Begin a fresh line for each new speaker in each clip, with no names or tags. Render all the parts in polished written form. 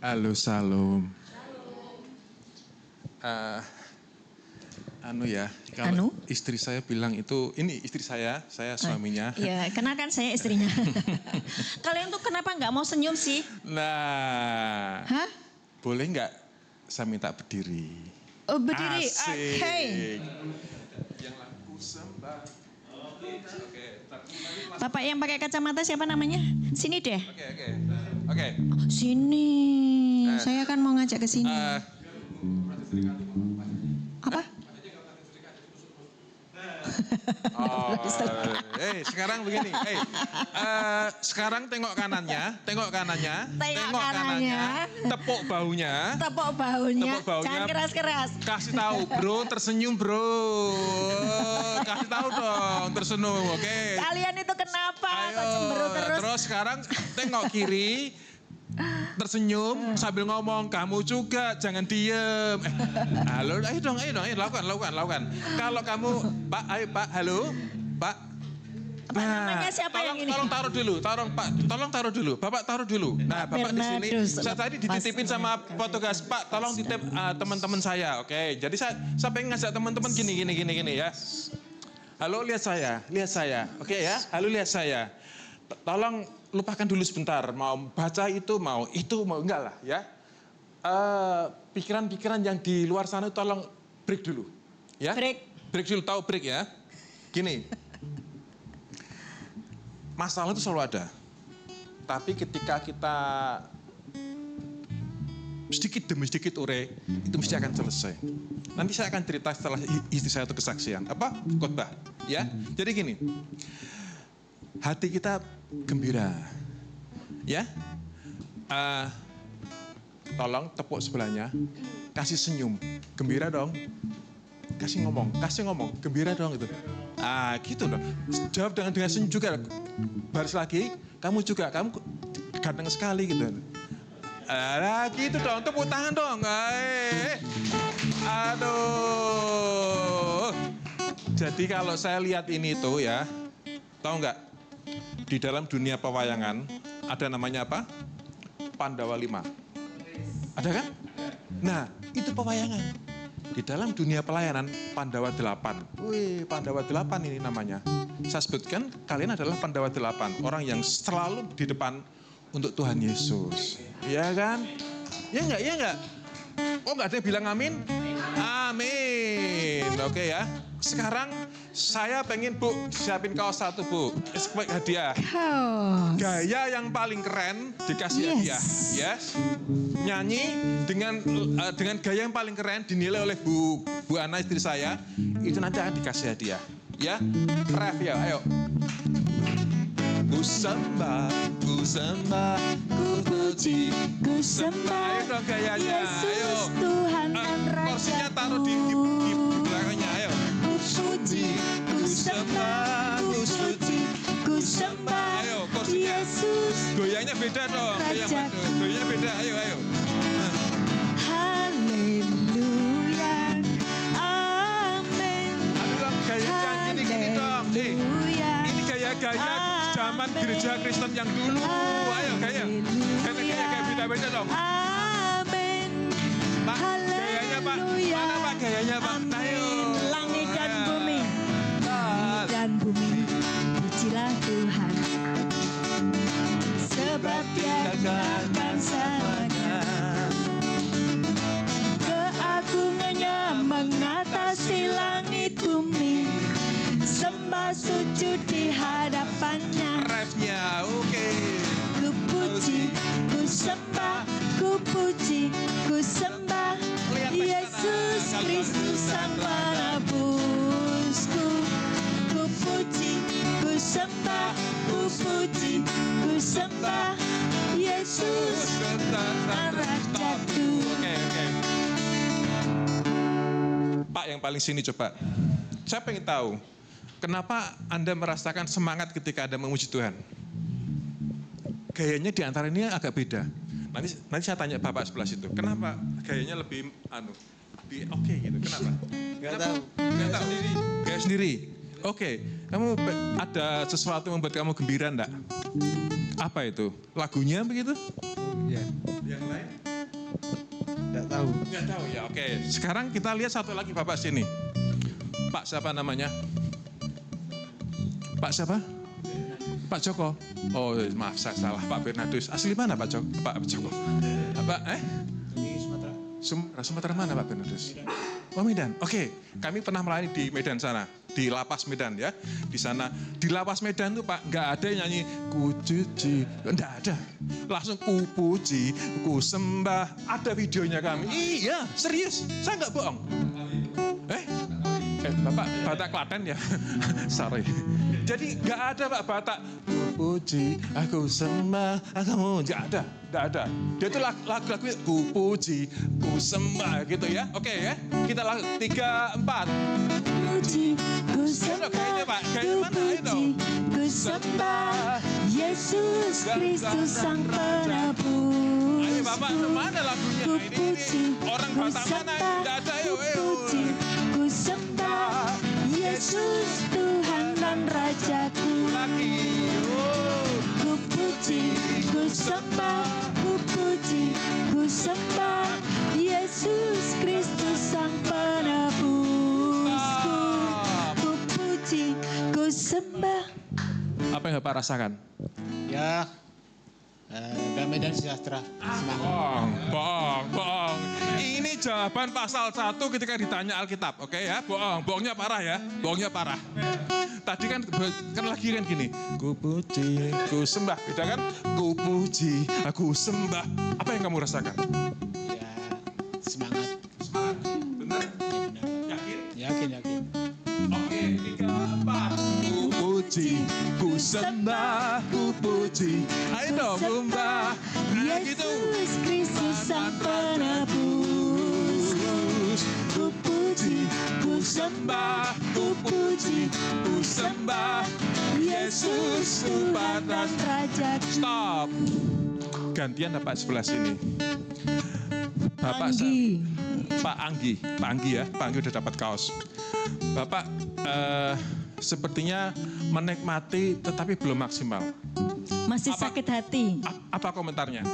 Halo, salam. Kalau istri saya bilang itu, ini istri saya suaminya.
Iya, kenalkan saya istrinya. Kalian tuh kenapa nggak mau senyum sih?
Nah,
Hah?
boleh nggak saya minta berdiri?
Oh, berdiri.
Asik.
Hey.
Yang laku sembah. Oke.
Bapak yang pakai kacamata siapa namanya? Sini deh.
Oke.
Sini. Saya kan mau ngajak ke sini. Apa?
Sekarang begini. Sekarang tengok kanannya.
Tengok kanannya.
Tepuk baunya.
Jangan keras-keras.
Kasih tahu, bro, tersenyum, bro. Kasih tahu dong, tersenyum, oke.
Kalian itu kenapa?
Ayo,
Kok cemberut terus?
terus sekarang tengok kiri. Tersenyum sambil ngomong, kamu juga jangan diem. Halo, ayo dong, lakukan. Kalau kamu, Pak, ayo Pak, halo, Pak.
Namanya siapa yang ini?
Tolong taruh dulu, Bapak taruh dulu. Nah, Bapak di sini. Saya tadi dititipin sama petugas, Pak, tolong titip teman-teman saya, oke. Jadi saya pengen ngajak teman-teman gini ya. Halo, lihat saya, oke ya. Halo, lihat saya. Tolong lupakan dulu sebentar, mau baca itu, mau enggak lah ya. Pikiran-pikiran yang di luar sana tolong break dulu, ya. Break dulu, tahu break ya. Gini, masalah itu selalu ada. Tapi ketika kita sedikit demi sedikit itu mesti akan selesai. Nanti saya akan cerita setelah istri saya itu kesaksian, khotbah, ya. Jadi gini. Hati kita gembira, ya. Tolong tepuk sebelahnya, kasih senyum, gembira dong. Kasih ngomong, gembira dong itu. Gitu dong. Jawab dengan senyum juga. Baris lagi, kamu ganteng sekali gitu. Gitu dong, tepuk tangan dong. Aduh. Jadi kalau saya lihat ini tuh ya, tahu nggak? Di dalam dunia pewayangan ada namanya apa? Pandawa 5. Ada kan? Nah, itu pewayangan. Di dalam dunia pelayanan Pandawa 8. Wih, Pandawa 8 ini namanya. Saya sebutkan kalian adalah Pandawa 8, orang yang selalu di depan untuk Tuhan Yesus. Iya kan? Ya enggak? Oh, enggak ada yang bilang amin? Amin. Oke ya. Sekarang saya pengen Bu siapin kaos satu Bu, sebagai hadiah. Gaya yang paling keren dikasih hadiah, yes. Nyanyi dengan gaya yang paling keren dinilai oleh Bu Ana istri saya, itu nanti akan dikasih hadiah, ya. Ref ya, ayo. Ku sembah, ku puji, ku sembah. Ayo dong gayanya, ayo.
Tuhan dan Raja.
Porsinya taruh di belakangnya, ayo.
Puji, ku sembah,
ayo, porsinya.
Yesus.
Goyangnya beda dong, goyangnya beda, ayo.
Haleluya, amin.
Aduh dong, gaya gini dong. Ini gaya zaman gereja Kristen yang dulu. Ayo, gaya beda dong.
Amin.
Pak, gayanya Pak, mana Pak gayanya Pak? Ayo.
Langit dan bumi, pujilah Tuhan. Sebab Dia akan selamanya. Keagungannya mengatasi langit bumi. Sembah sujud di hadapannya.
Refnya, oke.
Ku puji, ku sembah, ku puji, ku sembah Yesus Kristus Sang Penebusku. Ku puji, ku sembah, ku puji, ku sembah Yesus Rajaku.
Oke. Pak yang paling sini coba. Saya pengen tahu, kenapa Anda merasakan semangat ketika Anda memuji Tuhan? Gayanya di antara ini agak beda. Nanti saya tanya Bapak sebelah situ, kenapa gayanya lebih oke gitu? Kenapa? Gak tahu. Gaya sendiri. Oke, kamu ada sesuatu yang membuat kamu gembira enggak? Apa itu? Lagunya begitu?
Iya.
Yang lain?
tahu.
Nggak tahu ya, oke. Sekarang kita lihat satu lagi Bapak sini. Pak siapa namanya? Pak siapa? Pak Joko. Oh maaf saya salah, Pak Bernardus. Asli mana Pak Joko? Pak Joko. Pak Sumatera mana Pak Bernardus? Oh Medan. Oke, kami pernah melayani di Medan sana, di Lapas Medan ya. Di sana di Lapas Medan tuh Pak nggak ada yang nyanyi ku cuci, nggak ada. Langsung ku puji, ku sembah. Ada videonya kami. Iya, serius. Saya nggak bohong. Bapak Batak Klaten ya. Sorry. Jadi nggak ada Pak Batak. Ku puji, aku sembah, aku muji. Nggak ada. Dia itu lagu-lagu ku puji, ku sembah gitu ya. Oke ya. Kita lagu 3, 4.
Puji, ku sembah,
Kayaknya Pak, kayaknya
ku
mana itu?
puji, ku sembah Yesus Kristus Sang Penebus.
Ayo Bapak, mana lagunya?
Ku
Ini
puji,
orang
ku
Batak mana?
sembah,
Nggak ada
ku puji, ku sembah Yesus Tuhan dan Rajaku.
Lagi.
Ku puji, ku sembah, ku puji, ku sembah Yesus Kristus Sang Penebusku. Ku puji, ku sembah.
Apa yang Bapak rasakan?
Ya, damai dan sejahtera. Semangat.
Bohong. Ini jawaban pasal 1 ketika ditanya Alkitab, oke ya? Bohongnya parah ya, bohongnya parah. Tadi kan lagi kan gini, ku puji, ku sembah, beda kan? Ku puji, aku sembah. Apa yang kamu rasakan?
Ya, semangat.
Benar?
Ya, benar.
Yakin?
Yakin.
Oke, 3, 4. Ku puji, ku sembah, ku puji. Ayo dong, sembah. Nah, gitu.
Yesus Kristus Sang Penebus. Ku puji, ku sembah, ku puji, ku sembah Yesus Tuhan dan Rajaku.
Stop. Gantian Pak sebelah sini. Bapak
Anggi.
Pak Anggi ya. Pak Anggi udah dapat kaos. Bapak sepertinya menikmati tetapi belum maksimal.
Masih
Apa-
sakit hati.
Apa komentarnya?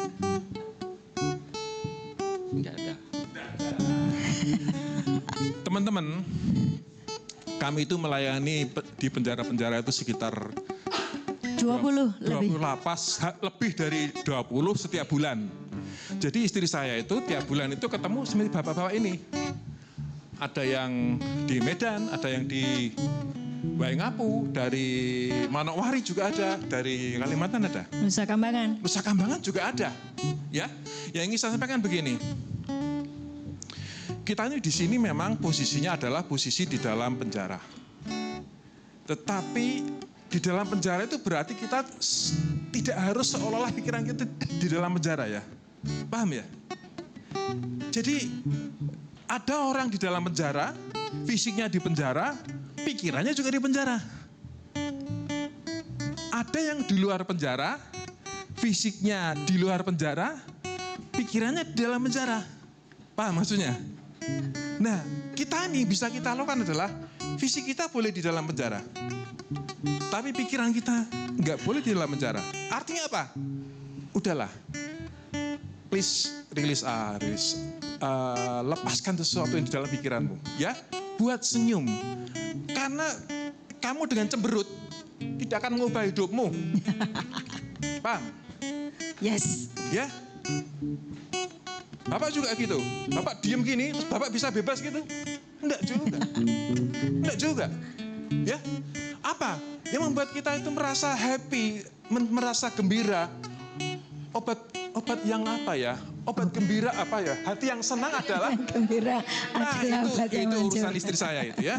Enggak ada.
Teman-teman, kami itu melayani di penjara-penjara itu sekitar
20 lebih.
20 lapas, lebih dari 20 setiap bulan. Jadi istri saya itu tiap bulan itu ketemu seperti bapak-bapak ini. Ada yang di Medan, ada yang di Waingapu, dari Manokwari juga ada, dari Kalimantan ada.
Nusa Kambangan.
Nusa Kambangan juga ada. Ya, yang ingin saya sampaikan begini. Kita ini di sini memang posisinya adalah posisi di dalam penjara. Tetapi di dalam penjara itu berarti kita tidak harus seolah-olah pikiran kita di dalam penjara ya. Paham ya? Jadi ada orang di dalam penjara, fisiknya di penjara, pikirannya juga di penjara. Ada yang di luar penjara, fisiknya di luar penjara, pikirannya di dalam penjara. Paham maksudnya? Nah, kita ini bisa kita lakukan adalah fisik kita boleh di dalam penjara. Tapi pikiran kita nggak boleh di dalam penjara. Artinya apa? Udahlah. Please release. Lepaskan sesuatu yang di dalam pikiranmu. Ya, buat senyum. Karena kamu dengan cemberut tidak akan mengubah hidupmu. Paham?
Yes.
Ya. Bapak juga gitu. Bapak diem gini, terus Bapak bisa bebas gitu? Enggak juga. Ya. Apa? Yang membuat kita itu merasa happy, merasa gembira. Obat yang apa ya? Obat gembira apa ya? Hati yang senang adalah
Gembira adalah obat yang
itu
manjur.
urusan istri saya itu ya.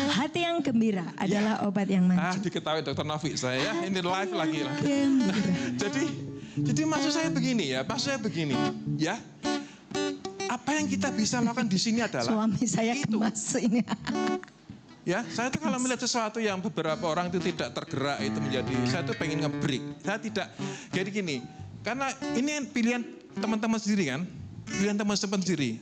Hati yang gembira adalah obat yang manjur.
Diketahui Dokter Novi saya ya. Ini live lagi lah.
Gembira.
Jadi maksud saya begini ya. Apa yang kita bisa lakukan di sini adalah
Suami saya
itu.
kemas ini.
Ya, saya tuh kalau melihat sesuatu yang beberapa orang itu tidak tergerak itu menjadi, saya tuh pengen nge-break. Saya tidak, jadi gini, karena ini pilihan teman-teman sendiri kan, pilihan teman-teman sendiri.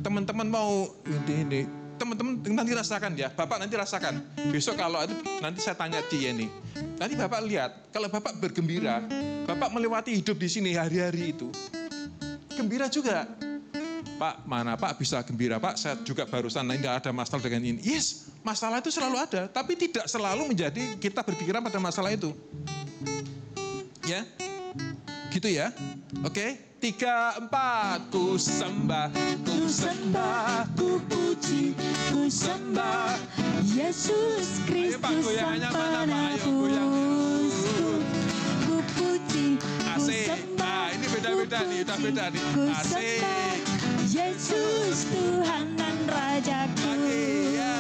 Teman-teman mau ini, teman-teman nanti rasakan ya, Bapak nanti rasakan. Besok kalau itu nanti saya tanya Cie nih, nanti Bapak lihat, kalau Bapak bergembira, Bapak melewati hidup di sini hari-hari itu, gembira juga. Pak, mana Pak bisa gembira Pak, saya juga barusan tidak ada masalah dengan ini. Yes, masalah itu selalu ada, tapi tidak selalu menjadi kita berpikiran pada masalah itu. Ya, gitu ya. Oke, 3, 4, ku sembah,
ku puji, ku sembah Yesus
Ayo Pak,
Kristus
goyangannya
Sang
mana Pak? Ayo goyang.
Penebusku. Ku puji, ku
Asik.
sembah,
Nah, ini beda-beda
ku
nih, udah
puji,
beda nih.
ku
Asik.
sembah Yesus Tuhan dan Rajaku.
Oke, ya.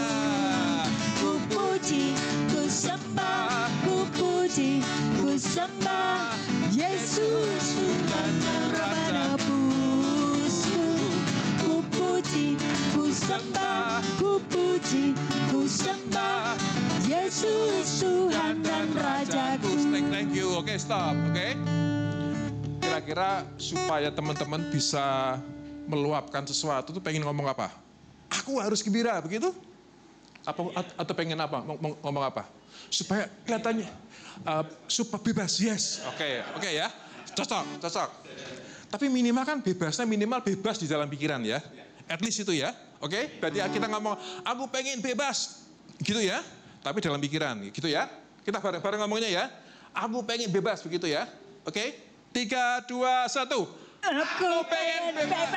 Ku puji, ku sembah, ku puji, ku sembah Yesus Tuhan dan Penebusku. Ku puji, ku sembah, ku puji, ku sembah Yesus Tuhan dan Rajaku.
Thank you. Oke, stop. Oke. Kira-kira supaya teman-teman bisa meluapkan sesuatu tuh pengen ngomong apa? Aku harus gembira, begitu? Atau pengen apa? Ngomong apa? Supaya kelihatannya supaya bebas, yes. Oke ya. Cocok. Tapi minimal kan bebasnya minimal bebas di dalam pikiran ya. At least itu ya. Oke? Berarti kita ngomong, aku pengen bebas. Gitu ya. Tapi dalam pikiran, gitu ya. Kita bareng-bareng ngomongnya ya. Aku pengen bebas, begitu ya. Oke? 3, 2, 1.
Aku pengen bebas.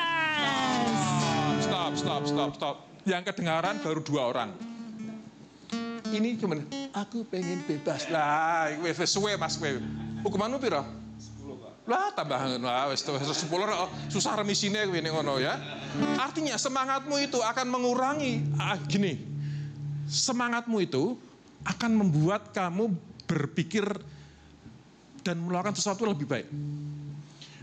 Stop. Yang kedengaran baru 2 orang. Ini cuman, aku pengen bebas. Lah, wes suwe Mas kowe. Hukumanmu piro? 10, Pak. Lah, tambahan wes 10 susah remisine kowe ning ngono ya. Artinya semangatmu itu akan mengurangi gini. Semangatmu itu akan membuat kamu berpikir dan melakukan sesuatu lebih baik.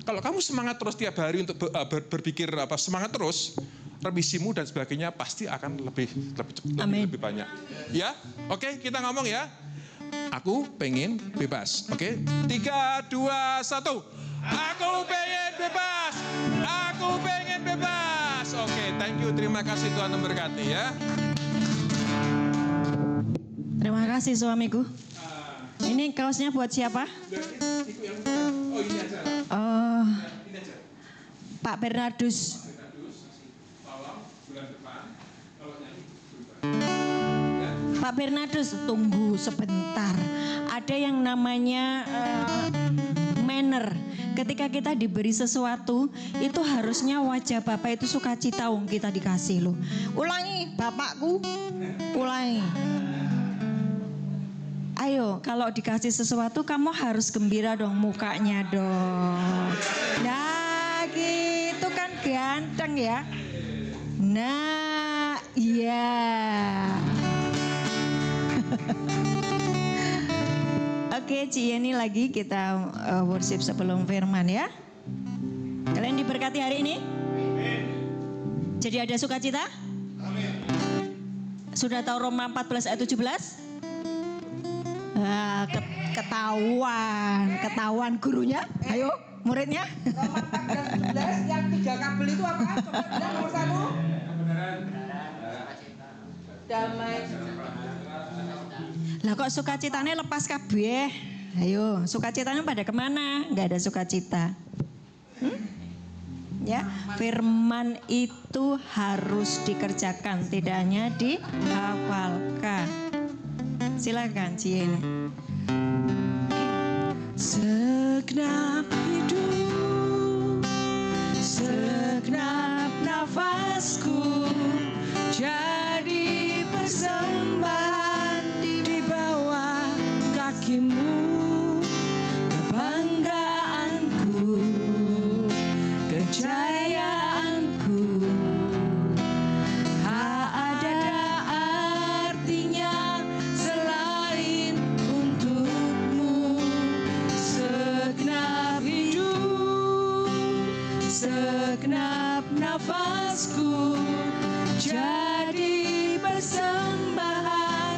Kalau kamu semangat terus tiap hari untuk berpikir semangat terus, remisimu dan sebagainya pasti akan lebih banyak. Ya, oke, kita ngomong ya. Aku pengen bebas. Oke, 3, 2, 1. Aku pengen bebas. Aku pengen bebas. Oke, thank you. Terima kasih, Tuhan memberkati ya.
Terima kasih suamiku. Ini kaosnya buat siapa?
Oh, ini aja.
Oh,
Ini aja.
Pak Bernardus.
Tolong bulan depan kalau nyanyi
Pak Bernardus, tunggu sebentar. Ada yang namanya manner. Ketika kita diberi sesuatu, itu harusnya wajah Bapak itu sukacita wong kita dikasih loh. Ulangi, Bapakku. Ulangi. Ayo, kalau dikasih sesuatu kamu harus gembira dong mukanya dong. Nah, gitu kan ganteng ya. Nah, iya. Oke, Ci Yeni lagi kita worship sebelum firman ya. Kalian diberkati hari ini? Jadi ada sukacita? Sudah tahu Roma 14 ayat 17? Ketahuan gurunya. Ayo, muridnya.
Roma 14 yang 3 kabel itu apa? Coba bilang nomor 1. Damai.
Lah kok sukacitanya lepas kabeh? Ayo, sukacitanya pada kemana? Nggak ada sukacita. Ya, firman itu harus dikerjakan, tidak hanya dihafalkan. Silakan, Cien. Segenap hidup, segenap nafasku jadi persembahan di bawah kakimu. Kebanggaanku, kejayaanku, tak ada artinya selain untukmu. Segenap hidup, segenap nafasku jadi persembahan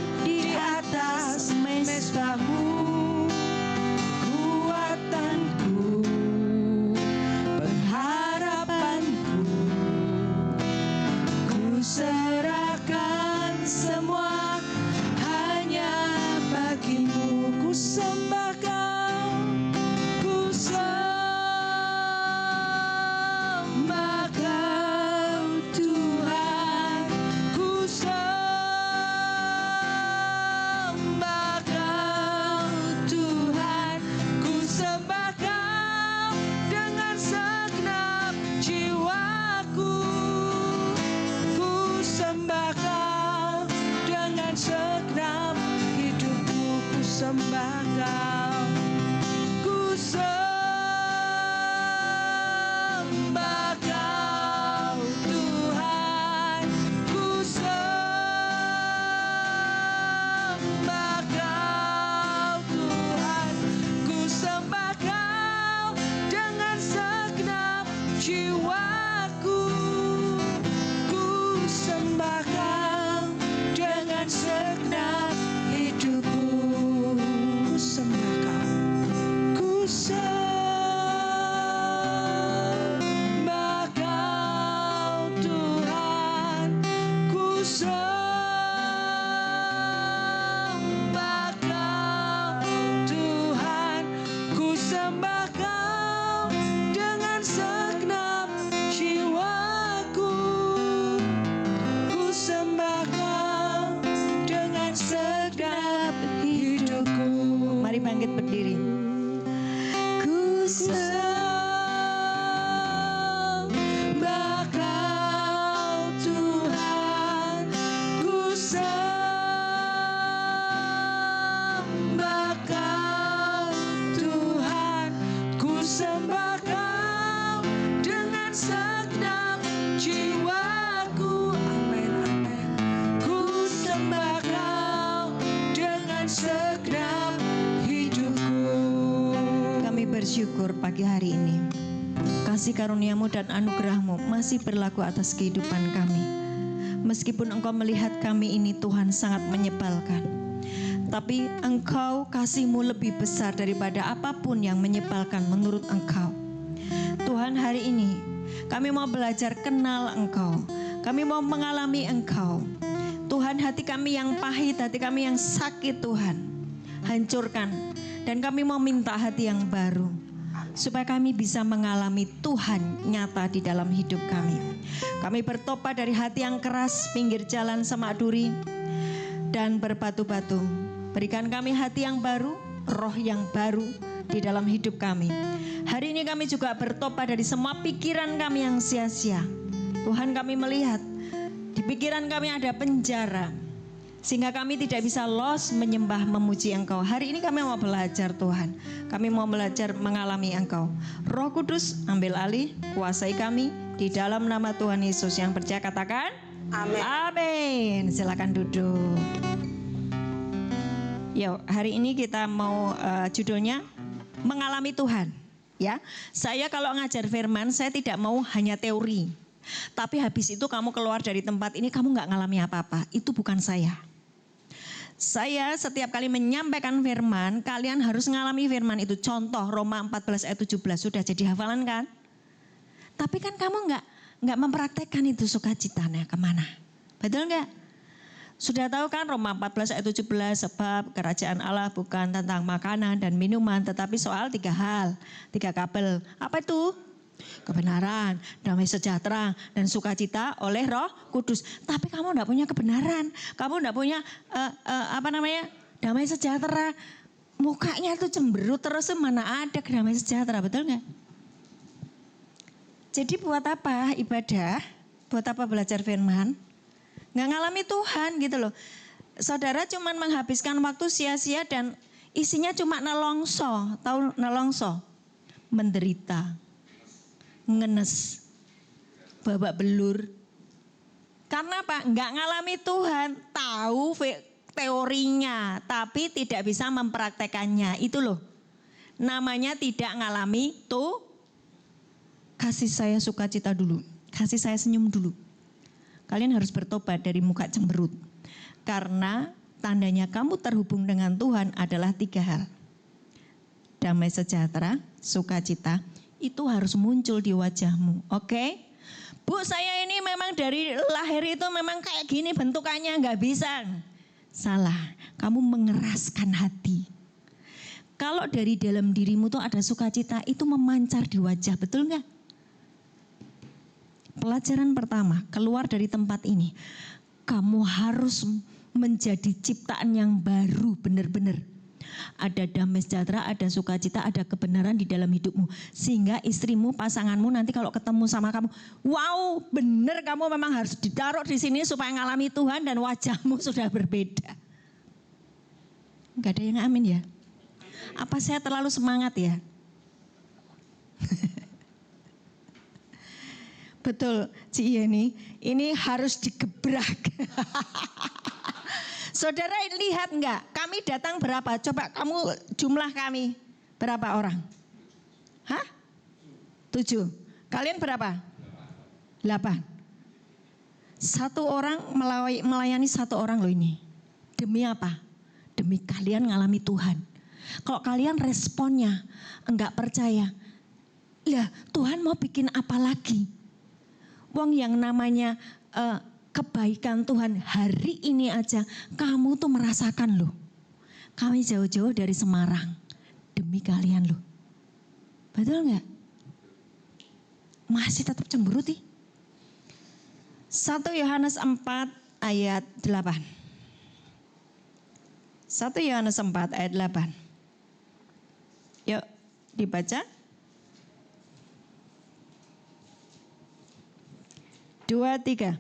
segenap hidupku.
Kami bersyukur pagi hari ini. Kasih karunia-Mu dan anugerah-Mu masih berlaku atas kehidupan kami. Meskipun Engkau melihat kami ini Tuhan sangat menyebalkan. Tapi Engkau kasih-Mu lebih besar daripada apapun yang menyebalkan menurut Engkau. Tuhan, hari ini kami mau belajar kenal Engkau. Kami mau mengalami Engkau. Tuhan, hati kami yang pahit, hati kami yang sakit Tuhan, hancurkan. Dan kami mau minta hati yang baru, supaya kami bisa mengalami Tuhan nyata di dalam hidup kami. Kami bertobat dari hati yang keras, pinggir jalan semak duri, dan berbatu-batu. Berikan kami hati yang baru, roh yang baru di dalam hidup kami. Hari ini kami juga bertobat dari semua pikiran kami yang sia-sia. Tuhan, kami melihat di pikiran kami ada penjara, sehingga kami tidak bisa los menyembah memuji Engkau. Hari ini kami mau belajar Tuhan. Kami mau belajar mengalami Engkau. Roh Kudus ambil alih, kuasai kami di dalam nama Tuhan Yesus. Yang percaya katakan amin. Amin. Silakan duduk. Yuk, hari ini kita mau judulnya mengalami Tuhan. Ya, saya kalau ngajar firman saya tidak mau hanya teori. Tapi habis itu kamu keluar dari tempat ini kamu nggak ngalami apa-apa. Itu bukan saya. Saya setiap kali menyampaikan firman, kalian harus ngalami firman itu. Contoh Roma 14 ayat 17 sudah jadi hafalan kan? Tapi kan kamu nggak mempraktekkan itu sukacitanya kemana? Betul nggak? Sudah tahu kan Roma 14 ayat 17, sebab kerajaan Allah bukan tentang makanan dan minuman, tetapi soal 3 hal, 3 kabel. Apa itu? Kebenaran, damai sejahtera, dan sukacita oleh Roh Kudus. Tapi kamu enggak punya kebenaran, kamu enggak punya damai sejahtera. Mukanya itu cemberut terus, mana ada damai sejahtera, betul nggak? Jadi buat apa ibadah? Buat apa belajar firman? Nggak ngalami Tuhan gitu loh. Saudara cuman menghabiskan waktu sia-sia dan isinya cuma nelongso. Tahu nelongso? Menderita, ngenes, babak belur. Karena apa? Nggak ngalami Tuhan, tahu teorinya, tapi tidak bisa mempraktekannya. Itu loh, namanya tidak ngalami tuh. Kasih saya sukacita dulu, kasih saya senyum dulu. Kalian harus bertobat dari muka cemberut. Karena tandanya kamu terhubung dengan Tuhan adalah 3 hal. Damai sejahtera, sukacita, itu harus muncul di wajahmu, oke? Bu, saya ini memang dari lahir itu memang kayak gini bentukannya, nggak bisa. Salah, kamu mengeraskan hati. Kalau dari dalam dirimu tuh ada sukacita, itu memancar di wajah, betul nggak? Pelajaran pertama, keluar dari tempat ini, kamu harus menjadi ciptaan yang baru, benar-benar. Ada damai sejahtera, ada sukacita, ada kebenaran di dalam hidupmu. Sehingga istrimu, pasanganmu nanti kalau ketemu sama kamu, wow, benar kamu memang harus ditaruh di sini supaya ngalami Tuhan dan wajahmu sudah berbeda. Enggak ada yang amin ya? Apa saya terlalu semangat ya? Betul, Ci Yeni, ini harus digebrak. Saudara lihat enggak? Kami datang berapa? Coba kamu jumlah kami. Berapa orang? Hah? 7. Kalian berapa? 8. 1 orang melayani 1 orang loh ini. Demi apa? Demi kalian ngalami Tuhan. Kalau kalian responnya enggak percaya. Lah Tuhan mau bikin apa lagi? Wong yang namanya kebaikan Tuhan hari ini aja kamu tuh merasakan loh. Kami jauh-jauh dari Semarang demi kalian loh. Betul nggak? Masih tetap cemberut nih. 1 Yohanes 4 ayat 8. 1 Yohanes 4 ayat 8. Yuk dibaca. 2, 3.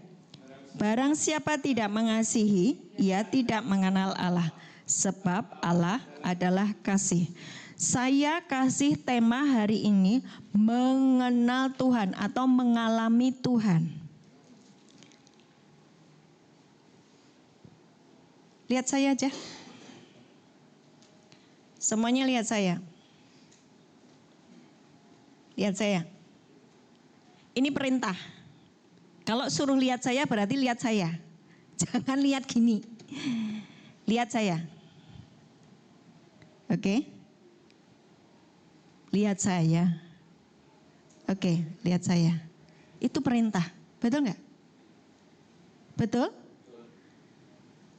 Barang siapa tidak mengasihi, ia tidak mengenal Allah. Sebab Allah adalah kasih. Saya kasih tema hari ini mengenal Tuhan atau mengalami Tuhan. Lihat saya aja. Semuanya lihat saya. Lihat saya. Ini perintah. Kalau suruh lihat saya berarti lihat saya. Jangan lihat gini. Lihat saya. Oke. Lihat saya. Oke, lihat saya. Itu perintah. Betul nggak? Betul?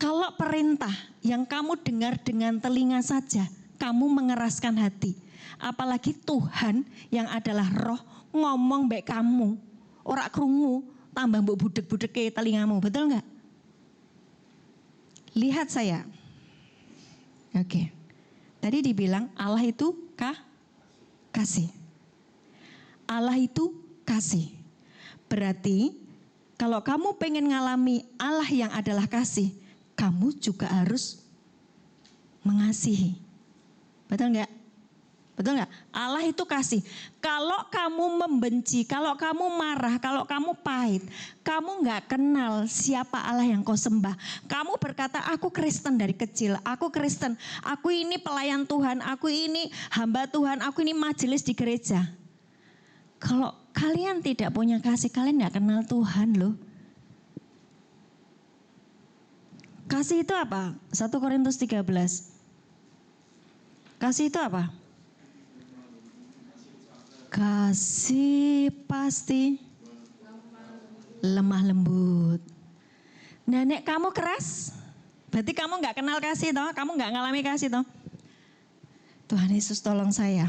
Kalau perintah yang kamu dengar dengan telinga saja, kamu mengeraskan hati. Apalagi Tuhan yang adalah roh ngomong baik kamu. Ora krungu, tambah mbok budek-budek ke telingamu. Betul nggak? Lihat saya. Oke. Tadi dibilang Allah itu kasih. Allah itu kasih. Berarti kalau kamu pengen ngalami Allah yang adalah kasih, kamu juga harus mengasihi. Betul nggak? Betul nggak? Allah itu kasih. Kalau kamu membenci, kalau kamu marah, kalau kamu pahit, kamu nggak kenal siapa Allah yang kau sembah. Kamu berkata, aku Kristen dari kecil, aku Kristen, aku ini pelayan Tuhan, aku ini hamba Tuhan, aku ini majelis di gereja. Kalau kalian tidak punya kasih, kalian nggak kenal Tuhan loh. Kasih itu apa? 1 Korintus 13. Kasih itu apa? Kasih pasti lemah lembut. Nah, nek kamu keras, berarti kamu nggak kenal kasih toh, kamu nggak ngalami kasih toh. Tuhan Yesus tolong saya.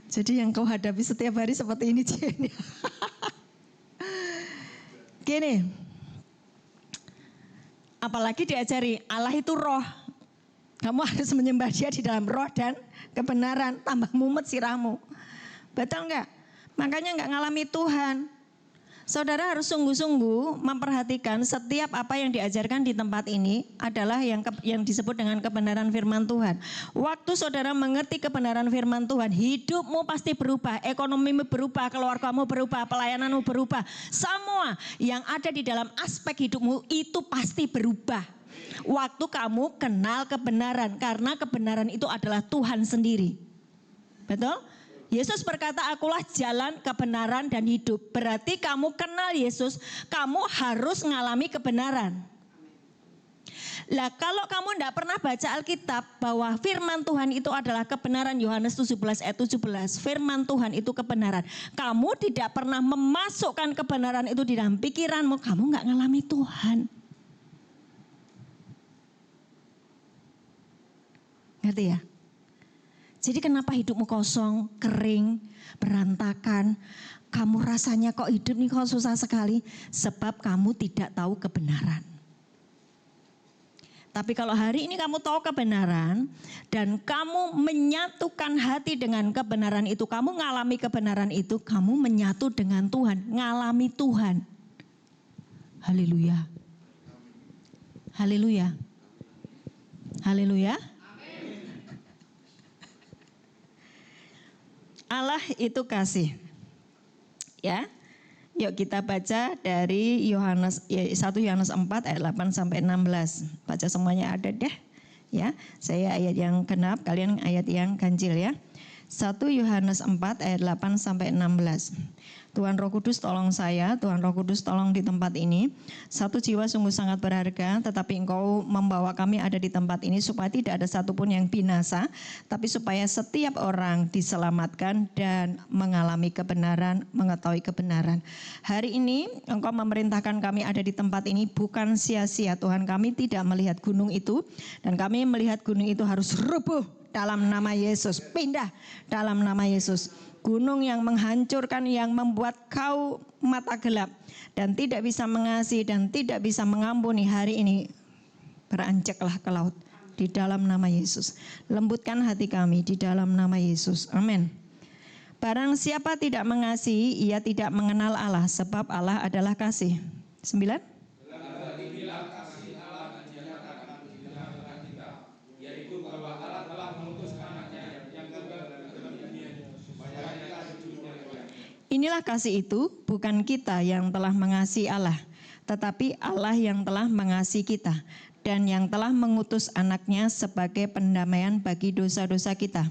Jadi yang kau hadapi setiap hari seperti ini, Jen. Gini, apalagi diajari Allah itu roh. Kamu harus menyembah Dia di dalam roh dan kebenaran, tambah mumet sirahmu. Betul enggak? Makanya enggak ngalami Tuhan. Saudara harus sungguh-sungguh memperhatikan setiap apa yang diajarkan di tempat ini adalah yang disebut dengan kebenaran firman Tuhan. Waktu saudara mengerti kebenaran firman Tuhan, hidupmu pasti berubah, ekonomimu berubah, keluargamu berubah, pelayananmu berubah. Semua yang ada di dalam aspek hidupmu itu pasti berubah. Waktu kamu kenal kebenaran, karena kebenaran itu adalah Tuhan sendiri. Betul? Yesus berkata, akulah jalan, kebenaran, dan hidup. Berarti kamu kenal Yesus, kamu harus ngalami kebenaran. Lah kalau kamu tidak pernah baca Alkitab bahwa firman Tuhan itu adalah kebenaran, Yohanes 17 ayat 17, firman Tuhan itu kebenaran. Kamu tidak pernah memasukkan kebenaran itu di dalam pikiranmu, kamu nggak ngalami Tuhan. Ngerti ya? Jadi kenapa hidupmu kosong, kering, berantakan, kamu rasanya kok hidup nih kok susah sekali? Sebab kamu tidak tahu kebenaran. Tapi kalau hari ini kamu tahu kebenaran dan kamu menyatukan hati dengan kebenaran itu, kamu ngalami kebenaran itu, kamu menyatu dengan Tuhan, ngalami Tuhan. Haleluya. Haleluya. Haleluya. Allah itu kasih. Ya. Yuk kita baca dari 1 Yohanes 4 ayat 8 sampai 16. Baca semuanya ada deh. Ya. Saya ayat yang genap, kalian ayat yang ganjil ya. 1 Yohanes 4 ayat 8 sampai 16. Tuhan Roh Kudus tolong saya, Tuhan Roh Kudus tolong di tempat ini. Satu jiwa sungguh sangat berharga, tetapi Engkau membawa kami ada di tempat ini supaya tidak ada satupun yang binasa, tapi supaya setiap orang diselamatkan dan mengalami kebenaran, mengetahui kebenaran. Hari ini Engkau memerintahkan kami ada di tempat ini bukan sia-sia. Tuhan, kami tidak melihat gunung itu dan kami melihat gunung itu harus rubuh dalam nama Yesus, pindah dalam nama Yesus. Gunung yang menghancurkan, yang membuat kau mata gelap dan tidak bisa mengasihi dan tidak bisa mengampuni, hari ini beranjaklah ke laut di dalam nama Yesus. Lembutkan hati kami di dalam nama Yesus. Amin. Barang siapa tidak mengasihi, ia tidak mengenal Allah, sebab Allah adalah kasih. 9. Inilah kasih itu, bukan kita yang telah mengasihi Allah, tetapi Allah yang telah mengasihi kita dan yang telah mengutus anaknya sebagai pendamaian bagi dosa-dosa kita.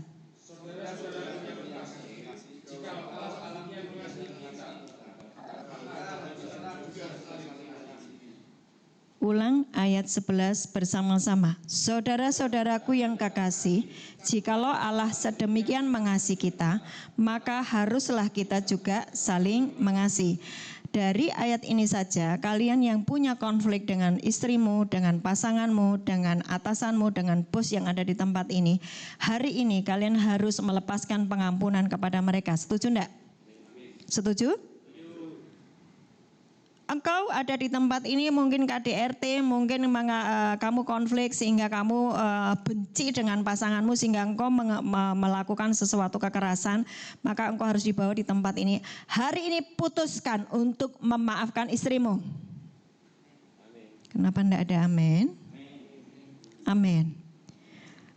Ulang ayat 11 bersama-sama. Saudara-saudaraku yang kekasih, jikalau Allah sedemikian mengasihi kita, maka haruslah kita juga saling mengasihi. Dari ayat ini saja, kalian yang punya konflik dengan istrimu, dengan pasanganmu, dengan atasanmu, dengan bos yang ada di tempat ini, hari ini kalian harus melepaskan pengampunan kepada mereka. Setuju enggak? Setuju? Engkau ada di tempat ini mungkin KDRT, mungkin kamu konflik sehingga kamu benci dengan pasanganmu sehingga engkau melakukan sesuatu kekerasan, maka engkau harus dibawa di tempat ini. Hari ini putuskan untuk memaafkan istrimu. Kenapa enggak ada amin? Amin.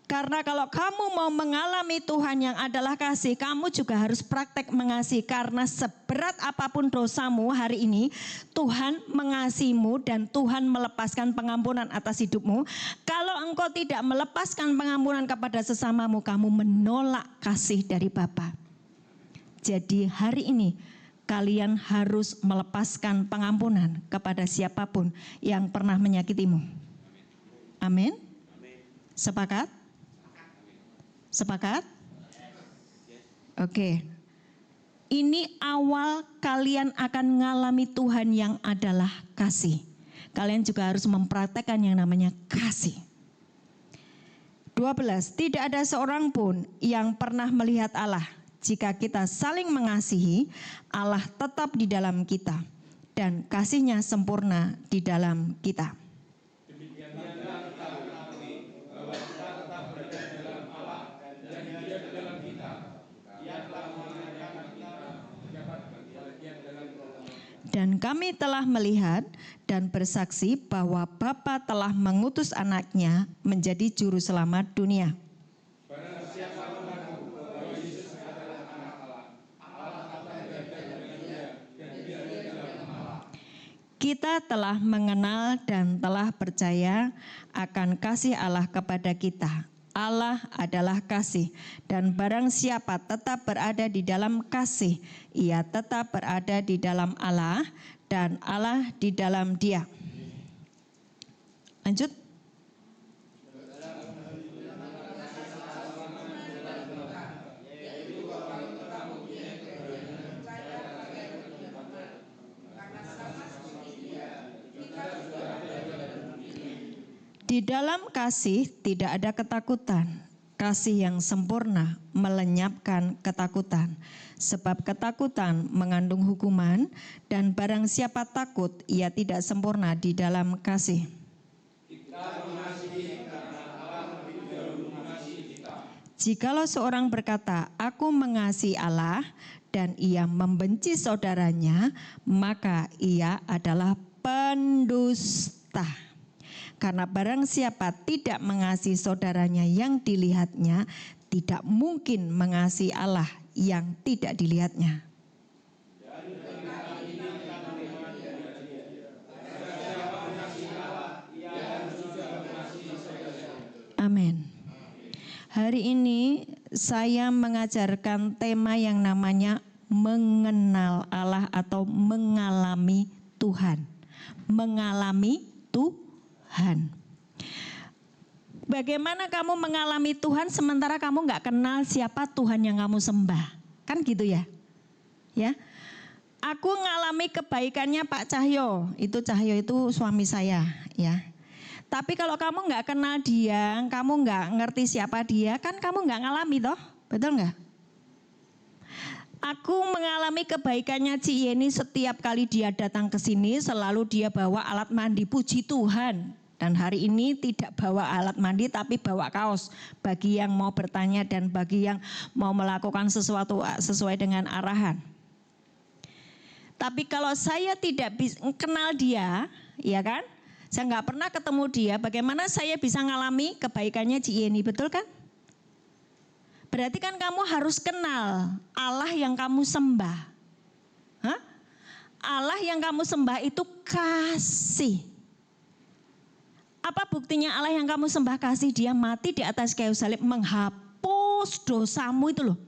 Karena kalau kamu mau mengalami Tuhan yang adalah kasih, kamu juga harus praktek mengasihi. Karena seberat apapun dosamu hari ini, Tuhan mengasihimu dan Tuhan melepaskan pengampunan atas hidupmu. Kalau engkau tidak melepaskan pengampunan kepada sesamamu, kamu menolak kasih dari Bapa. Jadi hari ini kalian harus melepaskan pengampunan kepada siapapun yang pernah menyakitimu. Amin? Sepakat? Sepakat? Oke. Ini awal kalian akan mengalami Tuhan yang adalah kasih. Kalian juga harus mempraktekkan yang namanya kasih. 12. Tidak ada seorang pun yang pernah melihat Allah. Jika kita saling mengasihi, Allah tetap di dalam kita dan kasih-Nya sempurna di dalam kita. Dan kami telah melihat dan bersaksi bahwa Bapa telah mengutus anaknya menjadi juru selamat dunia. Kita telah mengenal dan telah percaya akan kasih Allah kepada kita. Allah adalah kasih, dan barang siapa tetap berada di dalam kasih, ia tetap berada di dalam Allah, dan Allah di dalam Dia. Lanjut. Di dalam kasih tidak ada ketakutan. Kasih yang sempurna melenyapkan ketakutan. Sebab ketakutan mengandung hukuman, dan barang siapa takut, ia tidak sempurna di dalam kasih. Jikalau seorang berkata, aku mengasihi Allah, dan ia membenci saudaranya, maka ia adalah pendusta. Karena barang siapa tidak mengasihi saudaranya yang dilihatnya, tidak mungkin mengasihi Allah yang tidak dilihatnya. Amin. Hari ini saya mengajarkan tema yang namanya mengenal Allah atau mengalami Tuhan. Mengalami Tuhan. Bagaimana kamu mengalami Tuhan sementara kamu nggak kenal siapa Tuhan yang kamu sembah? Kan gitu ya? Ya. Aku ngalami kebaikannya Pak Cahyo. Cahyo itu suami saya, ya. Tapi kalau kamu nggak kenal dia, kamu nggak ngerti siapa dia, kan kamu nggak ngalami toh? Betul nggak? Aku mengalami kebaikannya Ci Yeni setiap kali dia datang ke sini, selalu dia bawa alat mandi, puji Tuhan. Dan hari ini tidak bawa alat mandi tapi bawa kaos bagi yang mau bertanya dan bagi yang mau melakukan sesuatu sesuai dengan arahan. Tapi kalau saya tidak kenal dia, ya kan? Saya nggak pernah ketemu dia, bagaimana saya bisa ngalami kebaikannya Ci Yeni, betul kan? Berarti kan kamu harus kenal Allah yang kamu sembah. Hah? Allah yang kamu sembah itu kasih. Apa buktinya Allah yang kamu sembah kasih? Dia mati di atas kayu salib menghapus dosamu itu loh.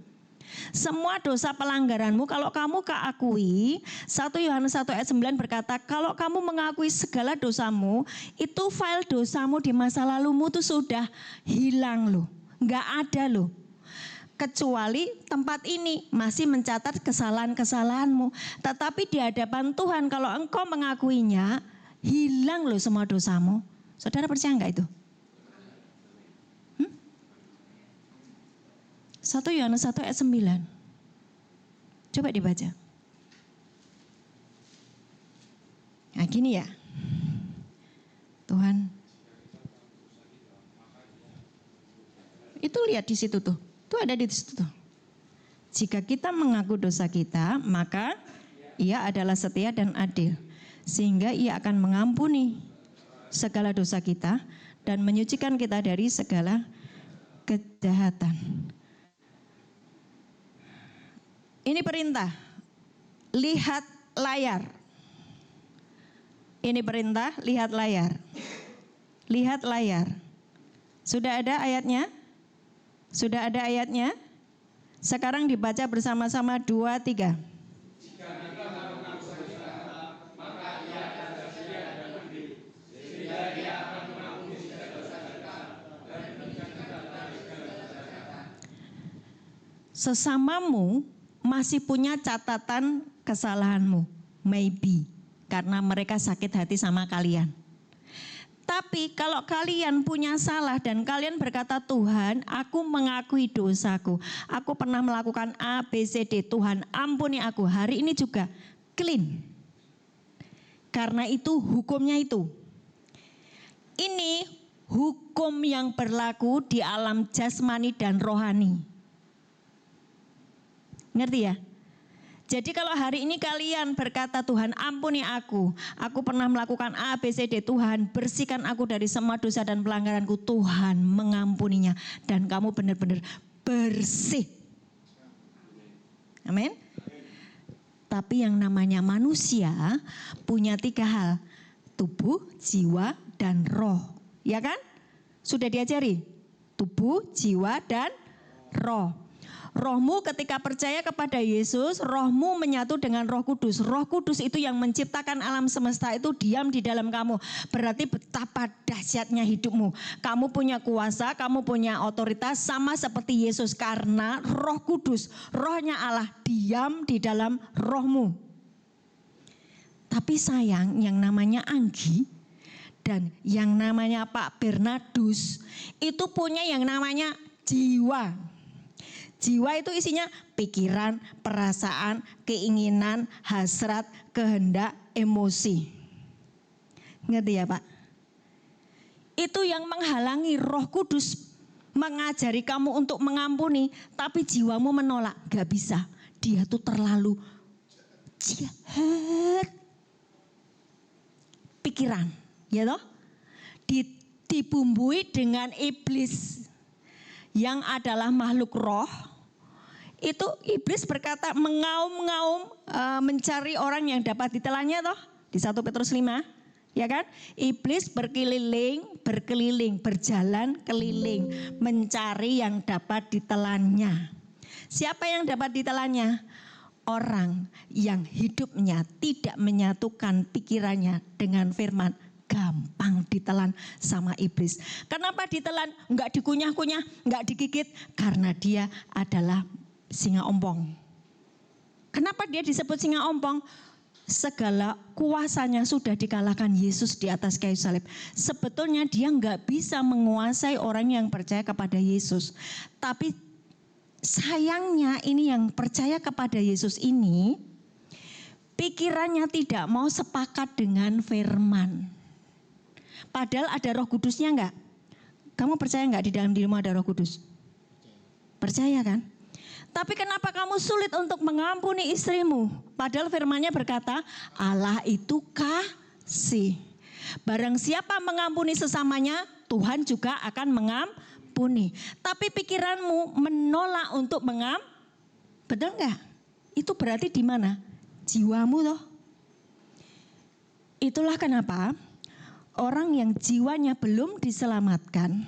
Semua dosa pelanggaranmu kalau kamu keakui, 1 Yohanes 1 ayat 9 berkata, kalau kamu mengakui segala dosamu, itu file dosamu di masa lalumu itu sudah hilang loh. Enggak ada loh. Kecuali tempat ini masih mencatat kesalahan-kesalahanmu. Tetapi di hadapan Tuhan kalau engkau mengakuinya, hilang loh semua dosamu. Saudara percaya enggak itu? 1 Yohanes 1 ayat 9. Coba dibaca. Nah gini ya. Tuhan. Itu lihat di situ tuh. Itu ada di situ tuh. Jika kita mengaku dosa kita, maka Ia adalah setia dan adil. Sehingga Ia akan mengampuni segala dosa kita dan menyucikan kita dari segala kejahatan. Ini perintah, lihat layar. Ini perintah, lihat layar. Lihat layar. Sudah ada ayatnya? Sudah ada ayatnya? Sekarang dibaca bersama-sama 2, 3. Sesamamu masih punya catatan kesalahanmu, maybe, karena mereka sakit hati sama kalian. Tapi kalau kalian punya salah dan kalian berkata, Tuhan, aku mengakui dosaku, aku pernah melakukan A, B, C, D, Tuhan ampuni aku, hari ini juga clean. Karena itu hukumnya itu. Ini hukum yang berlaku di alam jasmani dan rohani. Ngerti ya? Jadi kalau hari ini kalian berkata Tuhan ampuni aku pernah melakukan A, B, C, D, Tuhan bersihkan aku dari semua dosa dan pelanggaranku, Tuhan mengampuninya dan kamu benar-benar bersih. Amin. Tapi yang namanya manusia punya 3 hal, tubuh, jiwa, dan roh. Ya kan? Sudah diajari? Tubuh, jiwa, dan roh. Rohmu ketika percaya kepada Yesus, rohmu menyatu dengan Roh Kudus. Roh Kudus itu yang menciptakan alam semesta itu diam di dalam kamu. Berarti betapa dahsyatnya hidupmu. Kamu punya kuasa, kamu punya otoritas sama seperti Yesus. Karena Roh Kudus, rohnya Allah diam di dalam rohmu. Tapi sayang yang namanya Anggi dan yang namanya Pak Bernardus itu punya yang namanya jiwa. Jiwa itu isinya pikiran, perasaan, keinginan, hasrat, kehendak, emosi. Ngerti ya Pak? Itu yang menghalangi Roh Kudus mengajari kamu untuk mengampuni, tapi jiwamu menolak, gak bisa. Dia tuh terlalu jahat. Pikiran, ya toh? Dibumbui dengan iblis yang adalah makhluk roh. Itu iblis berkata mengaum-ngaum mencari orang yang dapat ditelannya toh di 1 Petrus 5, ya kan? Iblis berkeliling, berjalan keliling mencari yang dapat ditelannya. Siapa yang dapat ditelannya? Orang yang hidupnya tidak menyatukan pikirannya dengan firman, gampang ditelan sama iblis. Kenapa ditelan? Enggak dikunyah-kunyah, enggak digigit, karena dia adalah singa ompong. Kenapa dia disebut singa ompong? Segala kuasanya sudah dikalahkan Yesus di atas kayu salib. Sebetulnya dia enggak bisa menguasai orang yang percaya kepada Yesus. Tapi sayangnya ini yang percaya kepada Yesus ini, pikirannya tidak mau sepakat dengan firman. Padahal ada Roh Kudusnya enggak? Kamu percaya enggak di dalam dirimu ada Roh Kudus? Percaya kan? Tapi kenapa kamu sulit untuk mengampuni istrimu? Padahal firman-Nya berkata, Allah itu kasih. Barang siapa mengampuni sesamanya, Tuhan juga akan mengampuni. Tapi pikiranmu menolak untuk mengampuni. Betul enggak? Itu berarti di mana? Jiwamu loh. Itulah kenapa orang yang jiwanya belum diselamatkan,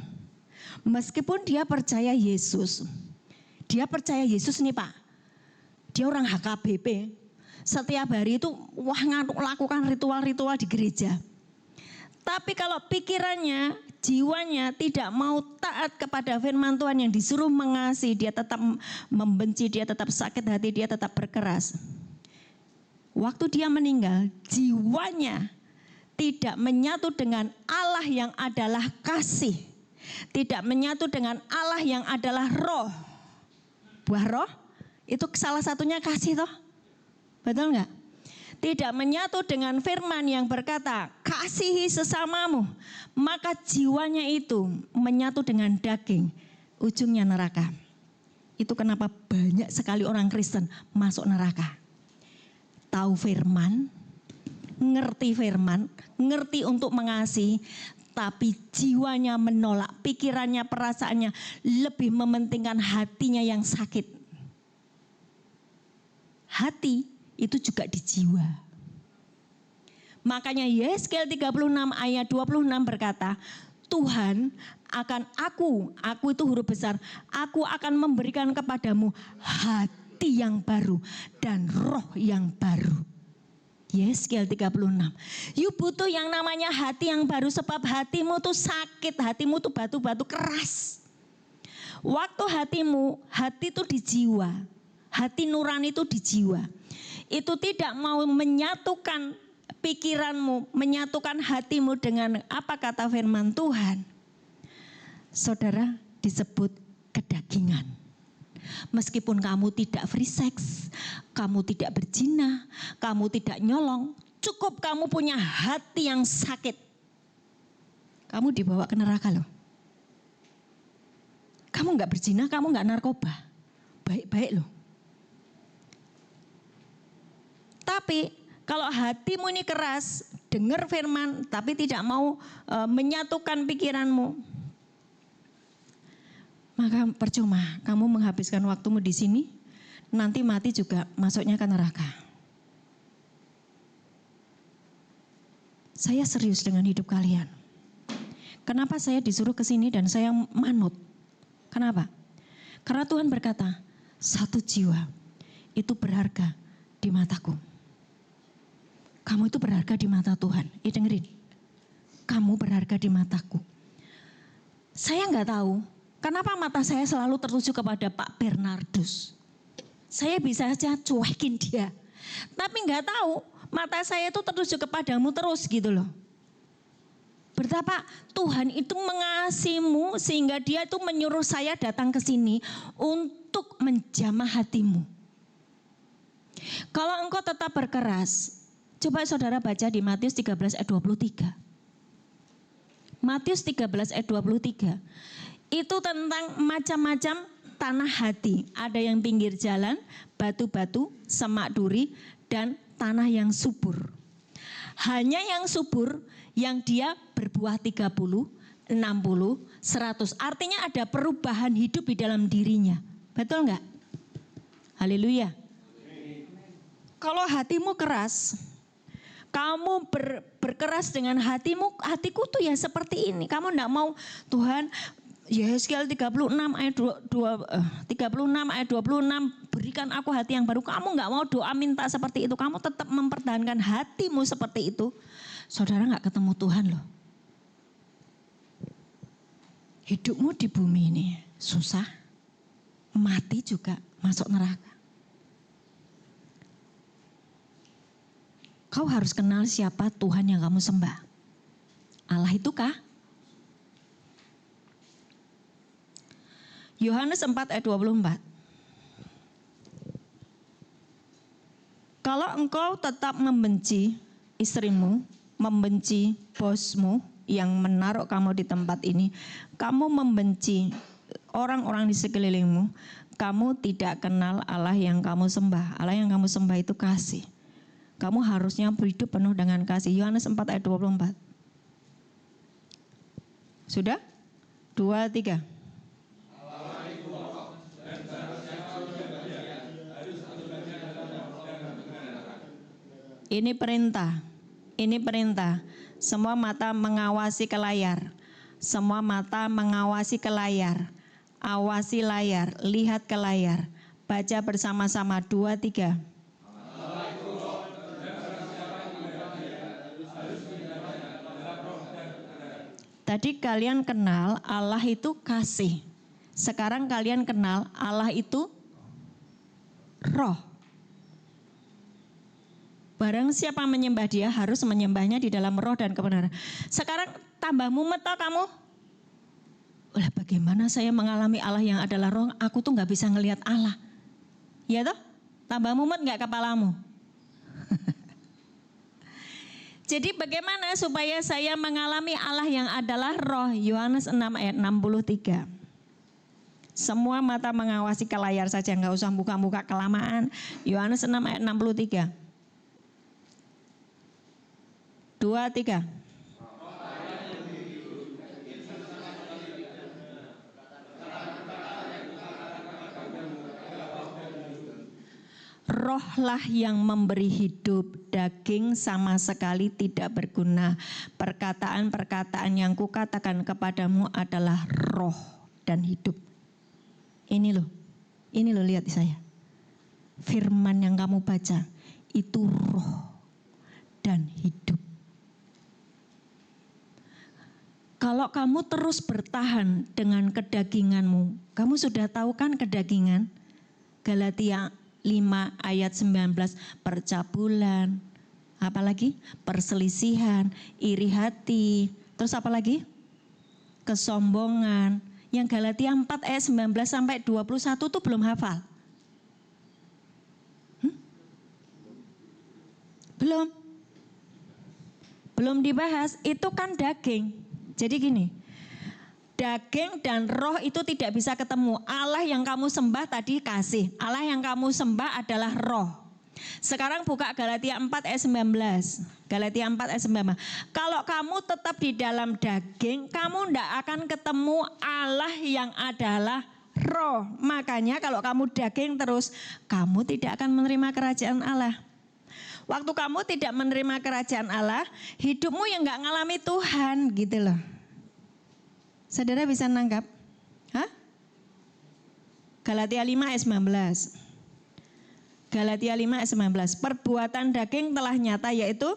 meskipun dia percaya Yesus nih Pak, dia orang HKBP, setiap hari itu lakukan ritual-ritual di gereja. Tapi kalau pikirannya, jiwanya tidak mau taat kepada firman Tuhan yang disuruh mengasihi, dia tetap membenci, dia tetap sakit hati, dia tetap berkeras. Waktu dia meninggal, jiwanya tidak menyatu dengan Allah yang adalah kasih. Tidak menyatu dengan Allah yang adalah roh. Buah roh, itu salah satunya kasih toh. Betul enggak? Tidak menyatu dengan firman yang berkata, kasihi sesamamu. Maka jiwanya itu menyatu dengan daging, ujungnya neraka. Itu kenapa banyak sekali orang Kristen masuk neraka. Tahu firman, ngerti untuk mengasihi, tapi jiwanya menolak, pikirannya, perasaannya lebih mementingkan hatinya yang sakit. Hati itu juga di jiwa. Makanya Yesaya 36 ayat 26 berkata, Tuhan akan aku itu huruf besar, aku akan memberikan kepadamu hati yang baru dan roh yang baru. Yesaya 36. You butuh yang namanya hati yang baru, sebab hatimu tuh sakit, hatimu tuh batu-batu keras. Waktu hati itu di jiwa, hati nurani itu di jiwa. Itu tidak mau menyatukan pikiranmu, menyatukan hatimu dengan apa kata firman Tuhan. Saudara, disebut kedagingan. Meskipun kamu tidak free sex, kamu tidak berzina, kamu tidak nyolong, cukup kamu punya hati yang sakit, kamu dibawa ke neraka loh. Kamu gak berzina, kamu gak narkoba, baik-baik loh. Tapi kalau hatimu ini keras, dengar firman tapi tidak mau menyatukan pikiranmu, maka percuma kamu menghabiskan waktumu di sini, nanti mati juga masuknya ke neraka. Saya serius dengan hidup kalian. Kenapa saya disuruh ke sini dan saya manut? Kenapa? Karena Tuhan berkata, satu jiwa itu berharga di mataku. Kamu itu berharga di mata Tuhan. Dengerin. Kamu berharga di mataku. Saya nggak tahu kenapa mata saya selalu tertuju kepada Pak Bernardus. Saya bisa saja cuekin dia. Tapi nggak tahu mata saya itu tertuju kepadamu terus gitu loh. Betapa Tuhan itu mengasihimu sehingga dia itu menyuruh saya datang ke sini untuk menjamah hatimu. Kalau engkau tetap berkeras, coba saudara baca di Matius 13 ayat 23. Matius 13 ayat 23. Itu tentang macam-macam tanah hati. Ada yang pinggir jalan, batu-batu, semak duri, dan tanah yang subur. Hanya yang subur yang dia berbuah 30, 60, 100. Artinya ada perubahan hidup di dalam dirinya. Betul enggak? Haleluya. Kalau hatimu keras, kamu berkeras dengan hatimu, hatiku tuh ya seperti ini. Kamu enggak mau Tuhan, Yesaya 36 ayat 36 ayat 26, berikan aku hati yang baru. Kamu enggak mau doa minta seperti itu, kamu tetap mempertahankan hatimu seperti itu. Saudara enggak ketemu Tuhan loh. Hidupmu di bumi ini susah, mati juga masuk neraka. Kau harus kenal siapa Tuhan yang kamu sembah. Allah itu kah? Yohanes 4 ayat 24. Kalau engkau tetap membenci istrimu, membenci bosmu yang menaruh kamu di tempat ini, kamu membenci orang-orang di sekelilingmu, kamu tidak kenal Allah yang kamu sembah. Allah yang kamu sembah itu kasih. Kamu harusnya hidup penuh dengan kasih. Yohanes 4 ayat 24. Sudah? 2, 3. Ini perintah. Ini perintah. Semua mata mengawasi ke layar. Semua mata mengawasi ke layar. Awasi layar, lihat ke layar. Baca bersama-sama 2, 3. Tadi kalian kenal Allah itu kasih. Sekarang kalian kenal Allah itu roh. Barang siapa menyembah dia harus menyembahnya di dalam roh dan kebenaran. Sekarang tambah mumet toh kamu? Lah bagaimana saya mengalami Allah yang adalah roh, aku tuh gak bisa ngelihat Allah. Ya toh? Tambah mumet gak kepalamu? Jadi bagaimana supaya saya mengalami Allah yang adalah roh? Yohanes 6 ayat 63. Semua mata mengawasi ke layar saja, gak usah buka-buka kelamaan. Yohanes 6 ayat 63. 2, 3. Rohlah yang memberi hidup, daging sama sekali tidak berguna. Perkataan-perkataan yang kukatakan kepadamu adalah roh dan hidup. Ini loh lihat saya. Firman yang kamu baca itu roh dan hidup. Kalau kamu terus bertahan dengan kedaginganmu, kamu sudah tahu kan kedagingan? Galatia 5 ayat 19, percabulan, apalagi perselisihan, iri hati, terus apa lagi? Kesombongan. Yang Galatia 4 ayat 19 sampai 21 tuh belum hafal. Belum dibahas, itu kan daging. Jadi gini, daging dan roh itu tidak bisa ketemu. Allah yang kamu sembah tadi kasih. Allah yang kamu sembah adalah roh. Sekarang buka Galatia 4 ayat 19. Galatia 4 ayat 19. Kalau kamu tetap di dalam daging, kamu tidak akan ketemu Allah yang adalah roh. Makanya kalau kamu daging terus, kamu tidak akan menerima kerajaan Allah. Waktu kamu tidak menerima kerajaan Allah, hidupmu yang gak ngalami Tuhan gitu loh. Saudara bisa nangkap? Hah? Galatia 5 ayat 19. Galatia 5 ayat 19. Perbuatan daging telah nyata, yaitu,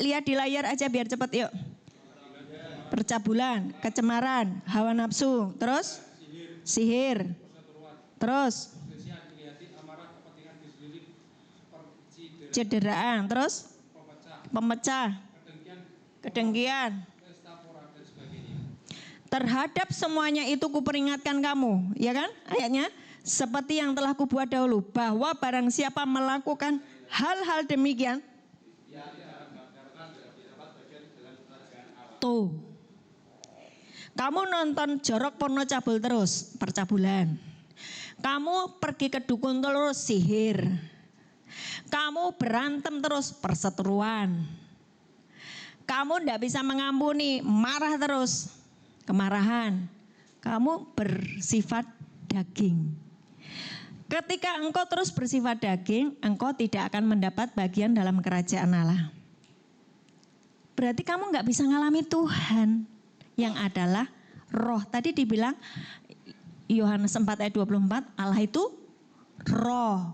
lihat di layar aja biar cepat yuk. Percabulan, kecemaran, hawa nafsu, terus sihir, terus cederaan, terus pemecah, kedengkian. Terhadap semuanya itu kuperingatkan kamu, ya kan ayatnya? Seperti yang telah kubuat dahulu, bahwa barang siapa melakukan hal-hal demikian, tuh, kamu nonton jorok porno cabul terus, percabulan. Kamu pergi ke dukun terus, sihir. Kamu berantem terus, perseteruan. Kamu tidak bisa mengampuni, marah terus, kemarahan. Kamu bersifat daging. Ketika engkau terus bersifat daging, engkau tidak akan mendapat bagian dalam kerajaan Allah. Berarti kamu nggak bisa ngalami Tuhan yang adalah roh. Tadi dibilang Yohanes 4 ayat 24, Allah itu roh.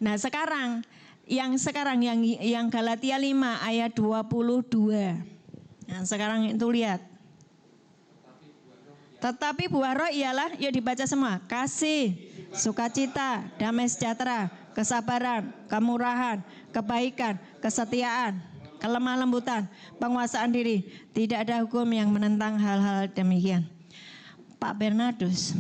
Nah sekarang yang Galatia 5 ayat 22. Nah sekarang itu lihat. Tetapi buah roh ialah, yuk dibaca semua. Kasih, sukacita, damai sejahtera, kesabaran, kemurahan, kebaikan, kesetiaan, kelemah lembutan, penguasaan diri. Tidak ada hukum yang menentang hal-hal demikian. Pak Bernardus,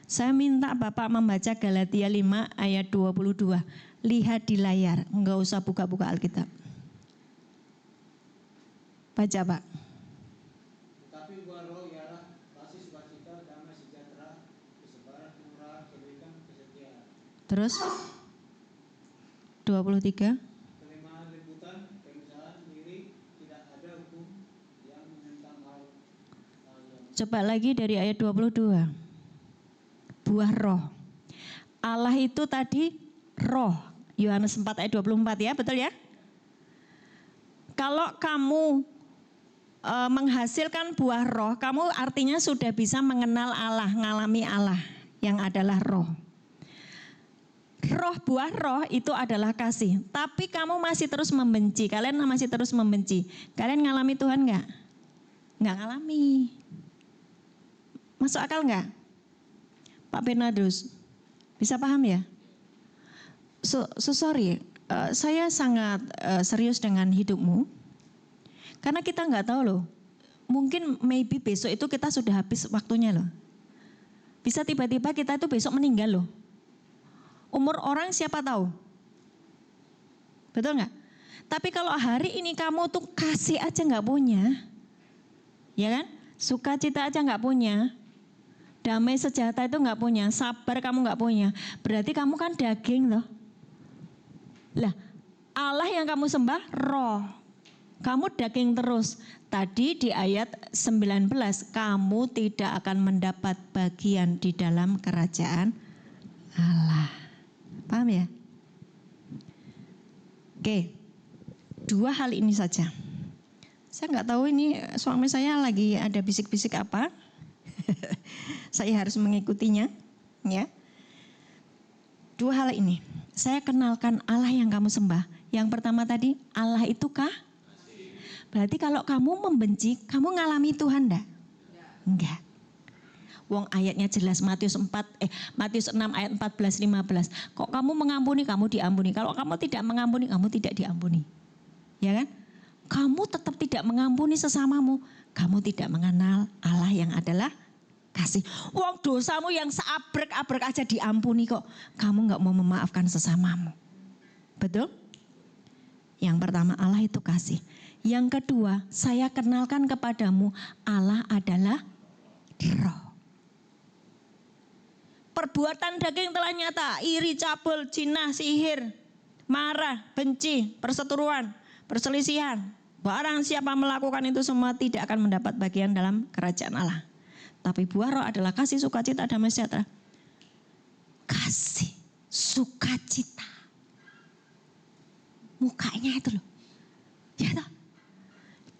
saya minta Bapak membaca Galatia 5 ayat 22. Lihat di layar, enggak usah buka-buka Alkitab. Baca Pak.
Tetapi buah roh ialah kasih, sukacita, damai sejahtera, kesabaran, kemurahan, kebaikan, kesetiaan.
Terus 23.
Kelemahan lembutan, penguasaan diri, tidak ada hukum yang menentang hal yang.
Coba lagi dari ayat 22. Buah roh. Allah itu tadi roh. Yohanes 4 ayat 24 ya, betul ya? Kalau kamu menghasilkan buah roh, kamu artinya sudah bisa mengenal Allah, ngalami Allah yang adalah roh. Roh, buah roh itu adalah kasih. Tapi kamu masih terus membenci. Kalian masih terus membenci. Kalian ngalami Tuhan enggak? Enggak ngalami. Masuk akal enggak? Pak Bernardus, bisa paham ya? Sorry, saya sangat serius dengan hidupmu. Karena kita nggak tahu loh, mungkin maybe besok itu kita sudah habis waktunya loh. Bisa tiba-tiba kita itu besok meninggal loh. Umur orang siapa tahu? Betul nggak? Tapi kalau hari ini kamu tuh kasih aja nggak punya, ya kan? Sukacita aja nggak punya, damai sejahtera itu nggak punya, sabar kamu nggak punya, berarti kamu kan daging loh. Lah, Allah yang kamu sembah roh. Kamu daging terus. Tadi di ayat 19, kamu tidak akan mendapat bagian di dalam kerajaan Allah. Paham ya? Oke, 2 hal ini saja. Saya nggak tahu ini suami saya lagi ada bisik-bisik apa. Saya harus mengikutinya. Ya. 2 hal ini. Saya kenalkan Allah yang kamu sembah. Yang pertama tadi, Allah itu kah? Berarti kalau kamu membenci, kamu ngalami Tuhan enggak? Enggak. Wong ayatnya jelas Matius 6 ayat 14-15. Kok kamu mengampuni, kamu diampuni. Kalau kamu tidak mengampuni, kamu tidak diampuni. Ya kan? Kamu tetap tidak mengampuni sesamamu, kamu tidak mengenal Allah yang adalah kasih. Wong dosamu yang seabrek-abrek aja diampuni kok. Kamu enggak mau memaafkan sesamamu. Betul? Yang pertama, Allah itu kasih. Yang kedua, saya kenalkan kepadamu, Allah adalah roh. Perbuatan daging telah nyata, iri, cabul, jinah, sihir, marah, benci, perseteruan, perselisihan. Barang siapa melakukan itu semua tidak akan mendapat bagian dalam kerajaan Allah. Tapi buah roh adalah kasih, sukacita, damai sejahtera. Kasih, sukacita. Mukanya itu loh. Ya toh?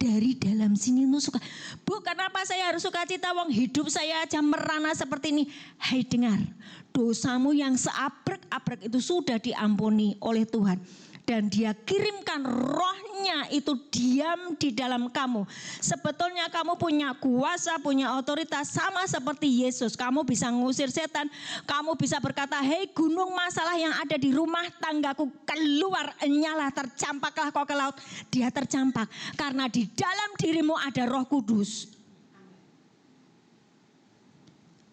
Dari dalam sini lu suka. Bu, kenapa saya harus sukacita? Wong hidup saya aja merana seperti ini. Hai dengar, dosamu yang seabrek-abrek itu sudah diampuni oleh Tuhan. Dan dia kirimkan rohnya itu diam di dalam kamu. Sebetulnya kamu punya kuasa, punya otoritas sama seperti Yesus. Kamu bisa ngusir setan. Kamu bisa berkata, hei gunung masalah yang ada di rumah tanggaku keluar, nyala, tercampaklah kau ke laut. Dia tercampak karena di dalam dirimu ada Roh Kudus.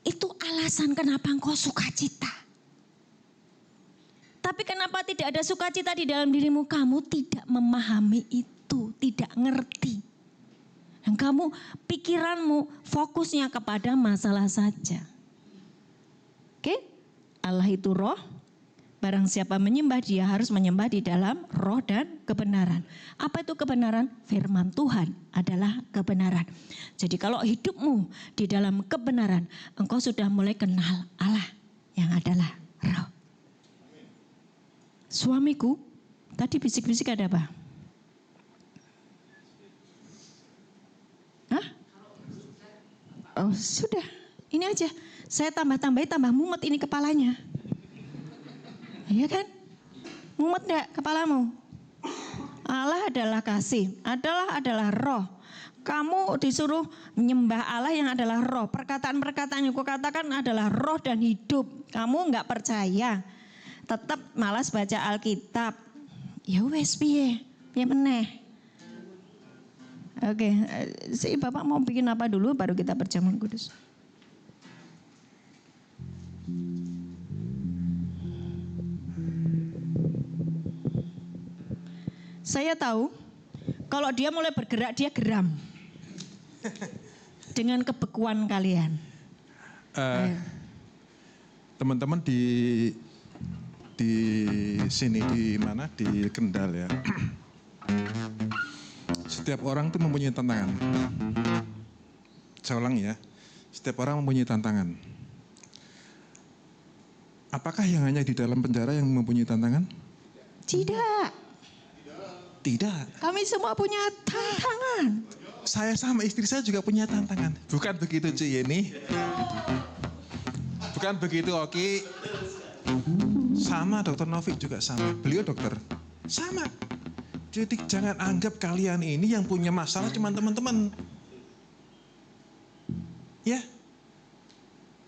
Itu alasan kenapa engkau sukacita. Tapi kenapa tidak ada sukacita di dalam dirimu? Kamu tidak memahami itu, tidak ngerti. Dan kamu, pikiranmu fokusnya kepada masalah saja. Oke? Allah itu roh. Barang siapa menyembah dia harus menyembah di dalam roh dan kebenaran. Apa itu kebenaran? Firman Tuhan adalah kebenaran. Jadi kalau hidupmu di dalam kebenaran, engkau sudah mulai kenal Allah yang adalah roh. Suamiku, tadi bisik-bisik ada apa? Hah? Oh sudah, ini aja. Saya tambah-tambahin tambah mumet ini kepalanya. Iya kan? Mumet enggak kepalamu? Allah adalah kasih, adalah roh. Kamu disuruh menyembah Allah yang adalah roh. Perkataan-perkataan yang kukatakan adalah roh dan hidup. Kamu enggak percaya. Tetap malas baca Alkitab. Ya wes piye? Piye meneh? Oke, si Bapak mau bikin apa dulu baru kita perjamuan kudus. Saya tahu kalau dia mulai bergerak dia geram. Dengan kebekuan kalian.
Teman-teman di sini di mana di Kendal ya. Setiap orang tuh mempunyai tantangan. Saya ulang ya. Setiap orang mempunyai tantangan. Apakah yang hanya di dalam penjara yang mempunyai tantangan?
Tidak.
Tidak.
Kami semua punya tantangan.
Saya sama istri saya juga punya tantangan. Bukan begitu Ci Yeni. Bukan begitu Oki. Sama Dokter Novik juga sama. Beliau dokter. Sama. Jadi jangan anggap kalian ini yang punya masalah cuma teman-teman. Ya.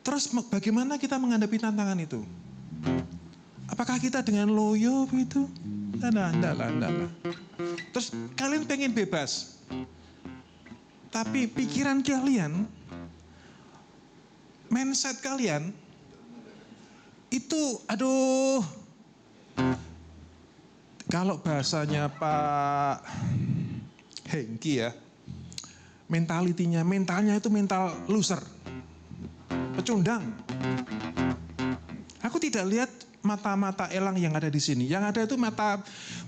Terus bagaimana kita menghadapi tantangan itu? Apakah kita dengan loyo begitu? Enggak. Terus kalian pengen bebas. Tapi pikiran kalian, mindset kalian, itu aduh. Kalau bahasanya Pak Hengki ya, mentalnya itu mental loser. Pecundang. Aku tidak lihat mata-mata elang yang ada di sini. Yang ada itu mata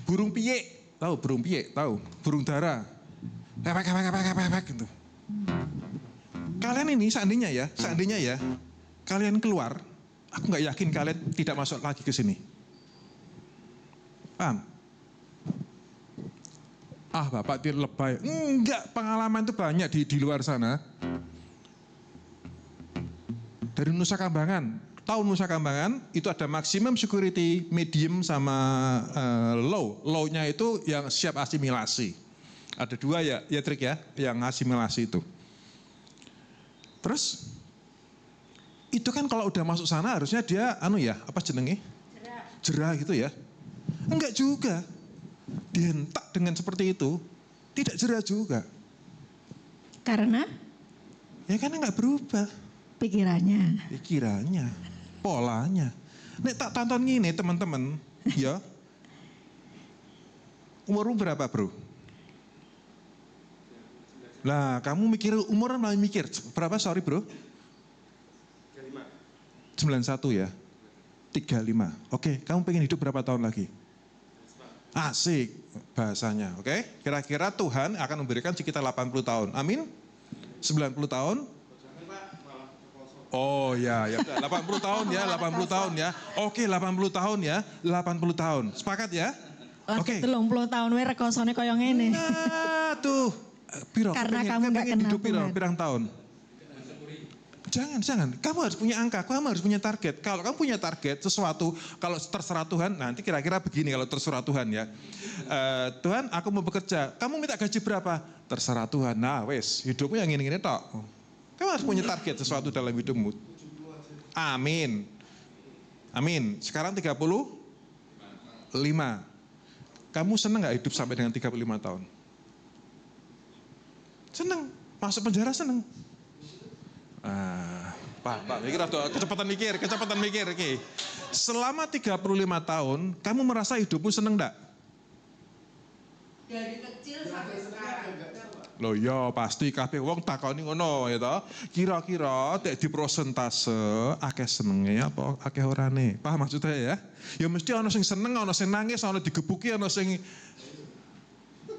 burung piyek. Tahu burung piyek? Tahu? Burung dara. Kepek gitu. Kalian ini seandainya ya, kalian keluar, aku nggak yakin kalian tidak masuk lagi ke sini. Paham? Bapak itu lebay. Enggak, pengalaman itu banyak di luar sana. Dari Nusa Kambangan, tahu Nusa Kambangan itu ada maximum security, medium sama low. Low-nya itu yang siap asimilasi. Ada dua ya trik ya, yang asimilasi itu. Terus itu kan kalau udah masuk sana harusnya dia jerah gitu ya. Enggak juga. Dihentak dengan seperti itu, tidak jerah juga.
Karena
Ya karena nggak berubah.
pikirannya.
Polanya. Nek tak tonton gini teman-teman, ya. Umurmu berapa bro? Lah kamu mikir umur malah mikir berapa sorry bro? 91 ya? 35. Oke, kamu pengen hidup berapa tahun lagi? Asik bahasanya, oke? Kira-kira Tuhan akan memberikan sekitar 80 tahun. Amin? 90 tahun? Oh ya, 80 tahun ya, 80 tahun ya. Oke, 80 tahun ya, 80 tahun. Sepakat ya? Oke.
30 tahun we rekosone koyo ngene.
Nah, tuh. Piro,
Karena kamu nggak kenal
hidup
Tuhan.
pirang tahun? Jangan. Kamu harus punya angka, kamu harus punya target. Kalau kamu punya target sesuatu, kalau terserah Tuhan, nanti kira-kira begini kalau terserah Tuhan ya. Tuhan, aku mau bekerja. Kamu minta gaji berapa? Terserah Tuhan. Nah, wes, hidupmu yang ini tok. Kamu harus punya target sesuatu dalam hidupmu. Amin. Sekarang 35. Kamu senang gak hidup sampai dengan 35 tahun? Senang. Masuk penjara senang. Pak, kecepatan mikir. Oke. Selama 35 tahun, kamu merasa hidupmu senang gak?
Dari kecil sampai sekarang.
Loh ya pasti kabeh wong takoni ngono ya toh. Kira-kira tek di prosentase akeh senenge apa akeh orane. Paham maksudnya ya? Ya mesti ana sing seneng, ana sing nangis, ana digebuki, ana sing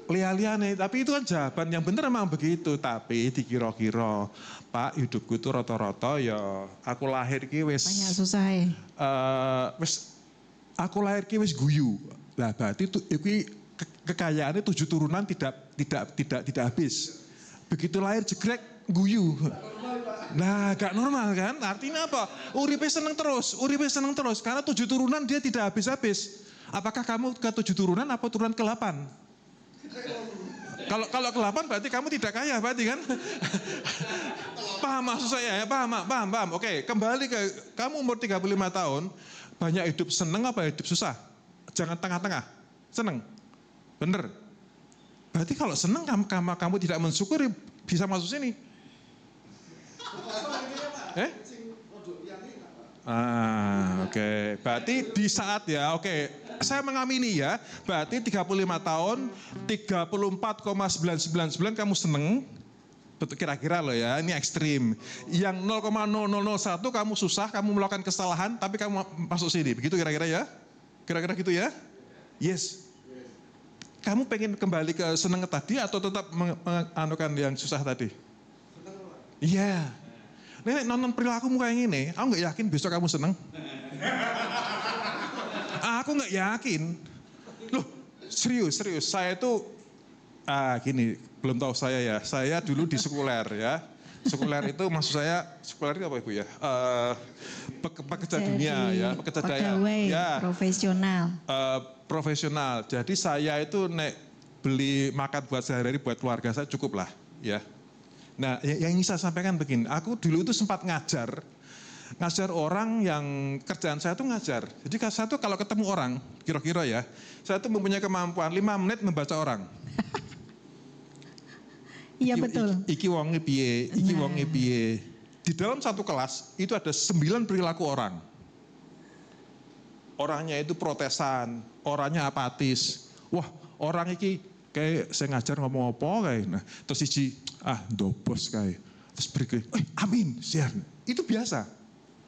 liya-liyane. Tapi itu kan jawaban yang bener memang begitu. Tapi dikira-kira, Pak hidupku itu rata-rata ya aku lahir ki wis
Banyak susah
aku lahir ki wis guyu. Lah berarti iki kekayaannya 7 turunan tidak habis. Begitu lahir jegrek guyu. Nah, gak normal kan? Artinya apa? Uripe seneng terus. Karena 7 turunan dia tidak habis-habis. Apakah kamu ke 7 turunan apa turunan ke-8? Kalau ke-8 berarti kamu tidak kaya berarti kan? Paham maksud saya ya? Paham. Oke, kembali ke kamu umur 35 tahun, banyak hidup seneng apa hidup susah? Jangan tengah-tengah. Seneng. Bener. Berarti kalau seneng kamu tidak mensyukuri bisa masuk sini. Oke. Berarti di saat ya, oke. Saya mengamini ya, berarti 35 tahun, 34,999 kamu seneng. Betul kira-kira loh ya, ini ekstrim. Yang 0,0001 kamu susah, kamu melakukan kesalahan, tapi kamu masuk sini. Begitu kira-kira ya? Kira-kira gitu ya? Yes. Kamu pengen kembali ke seneng tadi atau tetap menganukan yang susah tadi? Iya. Nenek nonton perilakumu kayak gini, aku nggak yakin besok kamu seneng. Aku nggak yakin. Loh, Serius. Saya itu gini, belum tahu saya ya. Saya dulu di sekuler ya. Sekuler itu maksud saya sekuler itu apa Ibu ya? Pekerja dunia ya, pekerja daya.
Pegawai
Ya.
profesional.
Profesional. Jadi saya itu beli makan buat sehari-hari buat keluarga saya cukup lah ya. Nah, yang ingin saya sampaikan begini, aku dulu itu sempat ngajar orang yang kerjaan saya tuh ngajar. Jadi saya tuh kalau ketemu orang, kira-kira ya, saya tuh mempunyai kemampuan 5 menit membaca orang.
Iya betul.
Iki wonge piye, iki wonge piye. Di dalam satu kelas itu ada 9 perilaku orang. Orangnya itu protesan, orangnya apatis. Wah, orang iki kayak saya ngajar ngomong apa kayak. Nah, terus ndobos kayak. Terus berikut, amin, siar. Itu biasa.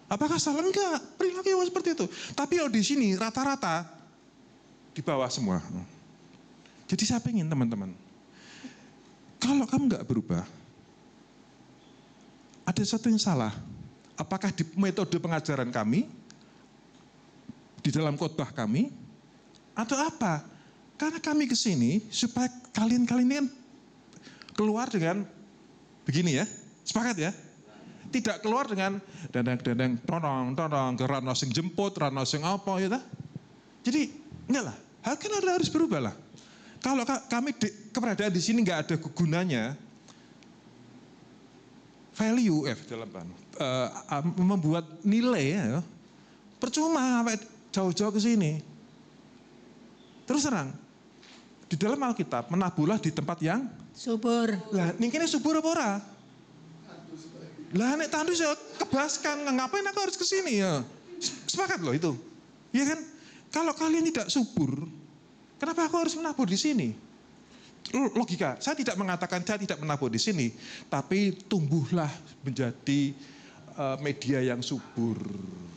Apakah salah? Enggak, perilaku seperti itu. Tapi kalau di sini rata-rata di bawah semua. Jadi saya pengen teman-teman, kalau kamu enggak berubah, ada sesuatu yang salah. Apakah di metode pengajaran kami, di dalam khotbah kami, atau apa? Karena kami ke sini supaya kalian ini kan keluar dengan begini ya, sepakat ya? Tidak keluar dengan dendeng, tonong, ke rano sing jemput, rano sing apa ya ta? Jadi enggak lah, hal kan harus berubah lah. Kalau kami keberadaan di sini nggak ada gunanya, value dalam membuat nilai ya, percuma sampai jauh-jauh ke sini. Terus terang, di dalam Alkitab menabuhlah di tempat yang
Subur.
lah, ini subur apa ora? Lah nek tandu saya kebaskan, ngapain aku harus ke sini ya? Sepakat loh itu. Iya kan? Kalau kalian tidak subur, kenapa aku harus menabur di sini? Logika, saya tidak mengatakan saya tidak menabur di sini, tapi tumbuhlah menjadi media yang subur,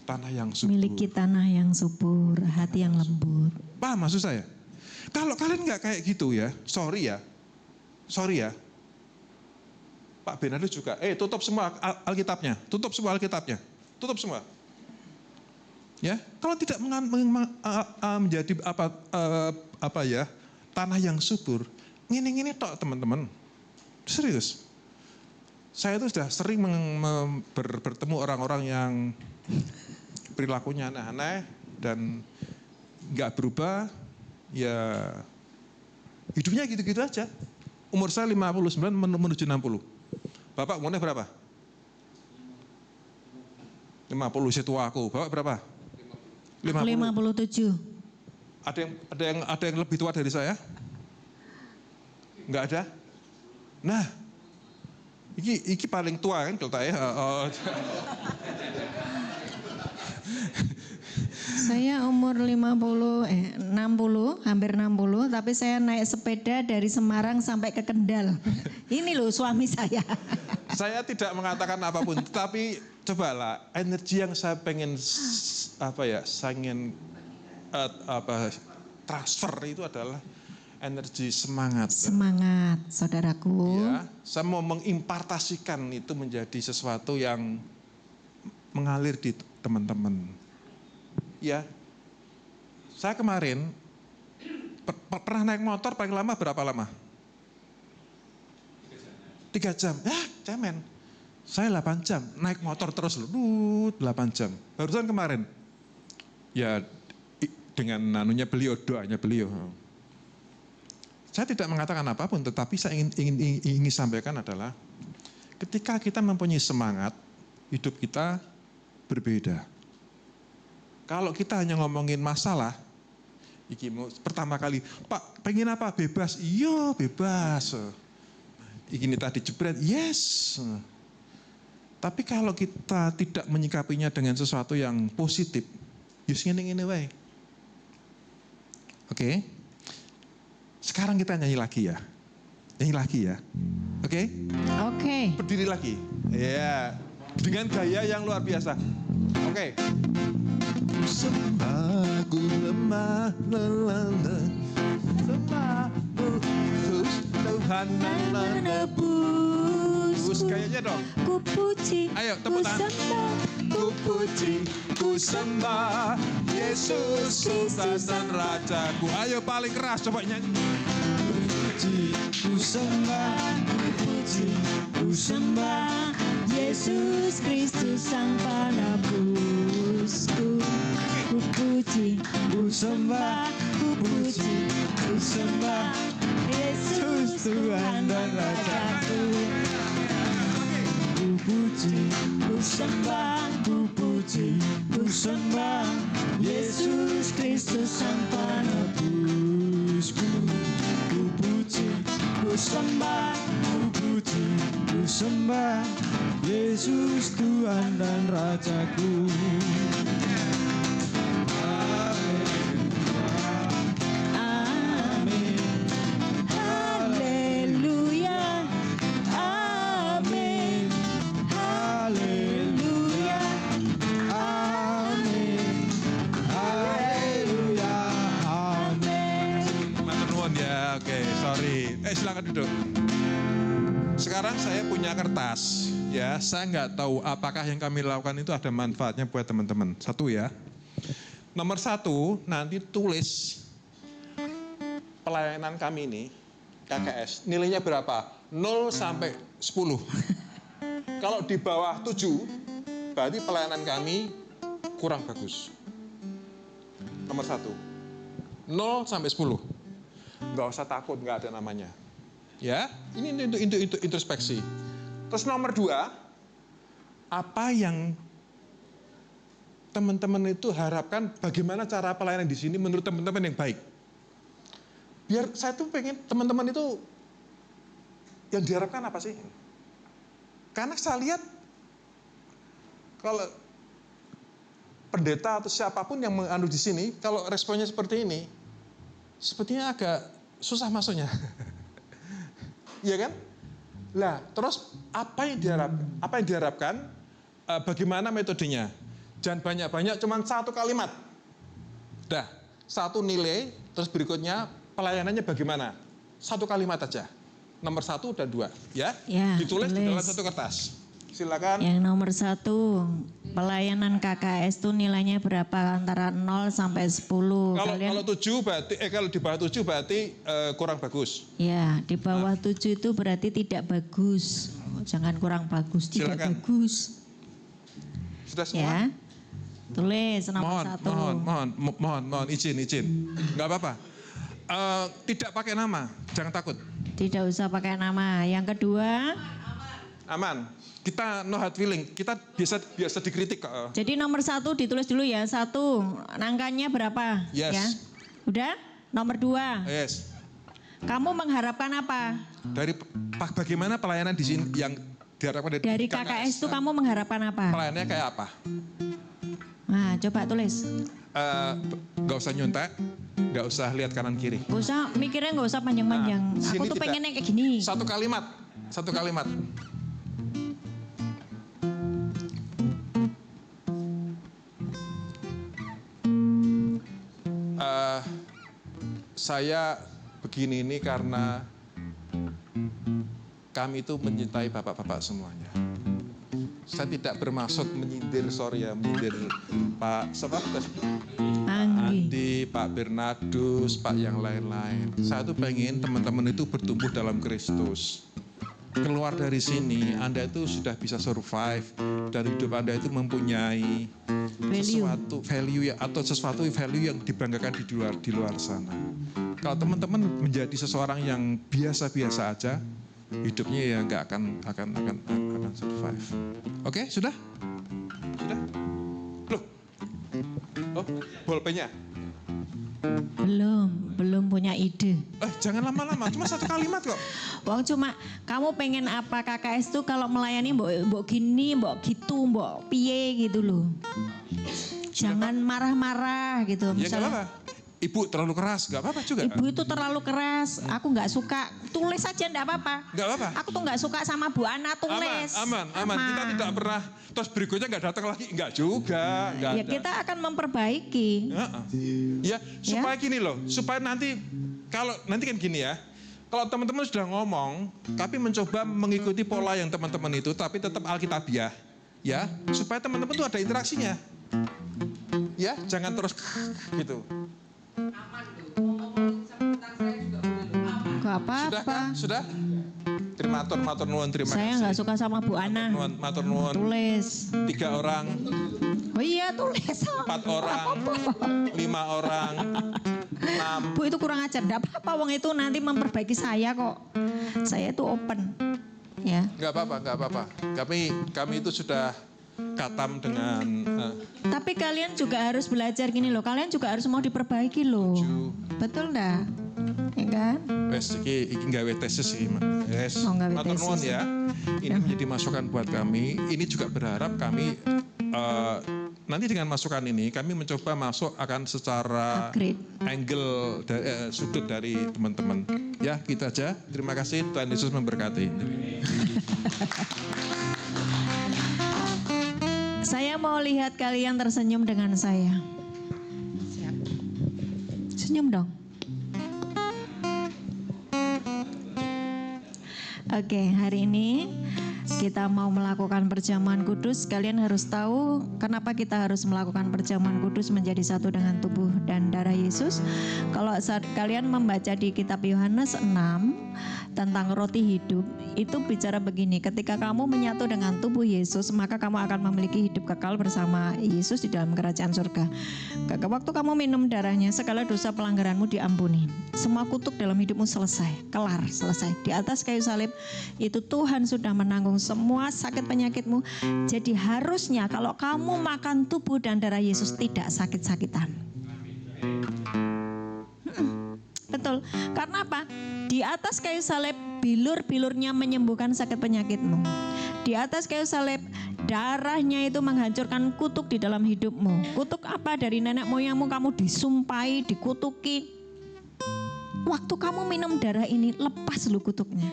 tanah yang subur.
Miliki tanah yang subur, hati yang lembut.
Paham maksud saya? Kalau kalian nggak kayak gitu ya, sorry ya. Pak Bernardo juga, tutup semua Alkitabnya, tutup semua. Ya, kalau tidak menjadi tanah yang subur, ngini tok teman-teman, serius. Saya itu sudah sering bertemu orang-orang yang perilakunya aneh-aneh dan nggak berubah, ya hidupnya gitu-gitu aja. Umur saya 59 menuju 60. Bapak umurnya berapa? 50, setua aku. Bapak berapa?
57.
Ada yang lebih tua dari saya? Enggak ada? Nah, iki paling tua kan kalau ya.
Saya umur 60, hampir 60, tapi saya naik sepeda dari Semarang sampai ke Kendal. Ini loh suami saya.
Saya tidak mengatakan apapun, tapi cobalah energi yang saya pengen transfer itu adalah energi semangat.
Semangat, saudaraku.
Ya, saya mau mengimpartasikan itu menjadi sesuatu yang mengalir di teman-teman. Ya, saya kemarin pernah naik motor paling lama berapa lama? 3 jam. Ya, cemen. Saya 8 jam naik motor terus 8 jam. Barusan kemarin. Ya, dengan doanya beliau. Saya tidak mengatakan apapun, tetapi saya ingin sampaikan adalah ketika kita mempunyai semangat, hidup kita berbeda. Kalau kita hanya ngomongin masalah, pertama kali, Pak pengen apa? Bebas? Iya bebas. Ini tadi jebret, yes. Tapi kalau kita tidak menyikapinya dengan sesuatu yang positif, just ngene wae. Oke? Sekarang kita nyanyi lagi ya. Oke?
Oke.
Berdiri lagi. Ya. Dengan gaya yang luar biasa. Oke. Aku lemah, lemah, terus Tuhan
Menebus Yesusku,
Kayaknya dong.
ku puji,
Ayo,
ku
tepuk tangan.
sembah, ku puji,
ku sembah Yesus Sultan dan Rajaku. Ayo paling keras coba nyanyi.
Puji, ku sembah, ku puji, ku sembah
Yesus Kristus Sang Penebusku. Ku puji,
ku sembah,
ku puji,
ku sembah
Yesus Tuhan dan Rajaku.
ku puji,
Ku sembah,
ku puji, ku sembah
Yesus Kristus Sang
Penebusku. Ku puji,
Ku sembah,
ku puji, ku sembah Yesus Tuhan dan Rajaku.
amin. Haleluya, amin. Haleluya,
Amin. Haleluya.
amin.
Matur nuwun ya, oke, sorry. Silakan duduk. Sekarang saya punya kertas, ya. Saya nggak tahu apakah yang kami lakukan itu ada manfaatnya buat teman-teman. Satu ya. Nomor satu, nanti tulis pelayanan kami ini, KKS, nilainya berapa? 0 sampai 10. Kalau di bawah 7, berarti pelayanan kami kurang bagus. Nomor satu, 0 sampai 10. Nggak usah takut, nggak ada namanya. Ya, ini untuk introspeksi. Terus nomor 2, apa yang teman-teman itu harapkan, bagaimana cara pelayanan di sini menurut teman-teman yang baik. Biar saya tuh pengen teman-teman itu yang diharapkan apa sih? Karena saya lihat kalau pendeta atau siapapun yang mengandung di sini, kalau responnya seperti ini, sepertinya agak susah masuknya. Iya kan? Lah, terus apa yang diharapkan? Bagaimana metodenya? Jangan banyak-banyak, cuma satu kalimat. Dah, satu nilai, terus berikutnya pelayanannya bagaimana? Satu kalimat aja. Nomor 1 dan 2, ya?
Ya,
Ditulis di dalam
tulis.
satu kertas. Silakan.
Yang nomor 1, pelayanan KKS itu nilainya berapa? Antara 0 sampai 10.
Kalau 7 berarti kalau di bawah 7 berarti kurang bagus.
Ya, di bawah 7 itu berarti tidak bagus. Jangan kurang bagus, tidak
Silakan.
bagus.
Sudah semua?
Ya. Tulis nomor 1.
Mohon izin. Enggak apa-apa. Tidak pakai nama, jangan takut.
Tidak usah pakai nama. Yang kedua,
Aman. Kita no hard feeling. Kita biasa dikritik kok.
jadi nomor 1 ditulis dulu ya. 1, angkanya berapa?
Yes.
Ya. Udah? Nomor 2,
Yes.
kamu mengharapkan apa?
Dari bagaimana pelayanan di sini yang diharapkan
Dari KKS itu kamu mengharapkan apa?
Pelayanannya kayak apa?
Nah, coba tulis.
Nggak usah nyontek, nggak usah lihat kanan kiri.
Gak usah mikirnya, gak usah panjang-panjang.
Nah,
Aku
sini
tuh
tidak.
pengennya kayak gini.
Satu kalimat. Saya begini ini karena kami itu mencintai bapak-bapak semuanya. Saya tidak bermaksud menyindir Pak
Anggi.
Andi, Pak Bernardus, Pak yang lain-lain. Saya tuh pengen teman-teman itu bertumbuh dalam Kristus. Keluar dari sini, Anda itu sudah bisa survive dan hidup Anda itu mempunyai sesuatu value atau sesuatu value yang dibanggakan di luar sana. Kalau teman-teman menjadi seseorang yang biasa-biasa aja, hidupnya ya nggak akan survive. Oke, sudah? Loh, oh, bolpennya?
Belum punya ide.
Jangan lama-lama, cuma satu kalimat kok.
Wong cuma kamu pengen apa KKS tuh kalau melayani mbok gini, mbok gitu, mbok piye gitu loh. Jangan marah-marah gitu.
Ya nggak apa-apa. Ibu terlalu keras, nggak apa-apa juga.
Ibu itu terlalu keras, aku nggak suka. Tulis saja nggak apa-apa.
Nggak apa-apa.
Aku tuh nggak suka sama Bu Ana tulis.
Aman. Kita tidak pernah, terus berikutnya nggak datang lagi. Nggak juga. Nggak
Ya
ada.
kita akan memperbaiki.
Ya, supaya gini loh, supaya nanti, kalau nanti kan gini ya, Kalau teman-teman sudah ngomong, tapi mencoba mengikuti pola yang teman-teman itu, tapi tetap Alkitabiah, ya, supaya teman-teman itu ada interaksinya. Ya, jangan terus gitu.
Aman tuh. Ngomong sebentar saya juga boleh loh. Aman.
Gak
Sudah
apa-apa.
kan? Sudah? Matur nuwun, terima
Saya
kasih.
nggak suka sama Bu Ana.
Matur nuwun.
Tulis.
3 orang,
Oh iya tulis.
4 orang, 5 orang, 6.
Bu itu kurang ajar. Enggak apa-apa wong itu nanti memperbaiki saya kok. Saya itu open. Ya.
Enggak apa-apa. Kami itu sudah katam dengan
Tapi kalian juga harus belajar gini loh. Kalian juga harus mau diperbaiki loh. Betul enggak? Ya kan?
wes iki gawe tesis iki, Mak. Yes.
Oh, gawe
Matur nuwun
tesis.
ya. Ini menjadi masukan buat kami. Ini juga berharap kami nanti dengan masukan ini kami mencoba masuk akan secara
Upgrade.
angle sudut dari teman-teman. Ya, gitu aja. Terima kasih, Tuhan Yesus memberkati.
Saya mau lihat kalian tersenyum dengan saya. Senyum dong. Oke, hari ini kita mau melakukan perjamuan kudus. Kalian harus tahu kenapa kita harus melakukan perjamuan kudus menjadi satu dengan tubuh dan darah Yesus. Kalau saat kalian membaca di kitab Yohanes 6 tentang roti hidup, itu bicara begini, ketika kamu menyatu dengan tubuh Yesus, maka kamu akan memiliki hidup kekal bersama Yesus di dalam kerajaan surga. Waktu kamu minum darahnya, segala dosa pelanggaranmu diampuni. Semua kutuk dalam hidupmu selesai, kelar, selesai. Di atas kayu salib, itu Tuhan sudah menanggung semua sakit penyakitmu. Jadi harusnya kalau kamu makan tubuh dan darah Yesus tidak sakit-sakitan. Betul. Karena apa? Di atas kayu salib bilur-bilurnya menyembuhkan sakit penyakitmu. Di atas kayu salib darahnya itu menghancurkan kutuk di dalam hidupmu. Kutuk apa? Dari nenek moyangmu kamu disumpahi, dikutuki. Waktu kamu minum darah ini lepas lu kutuknya.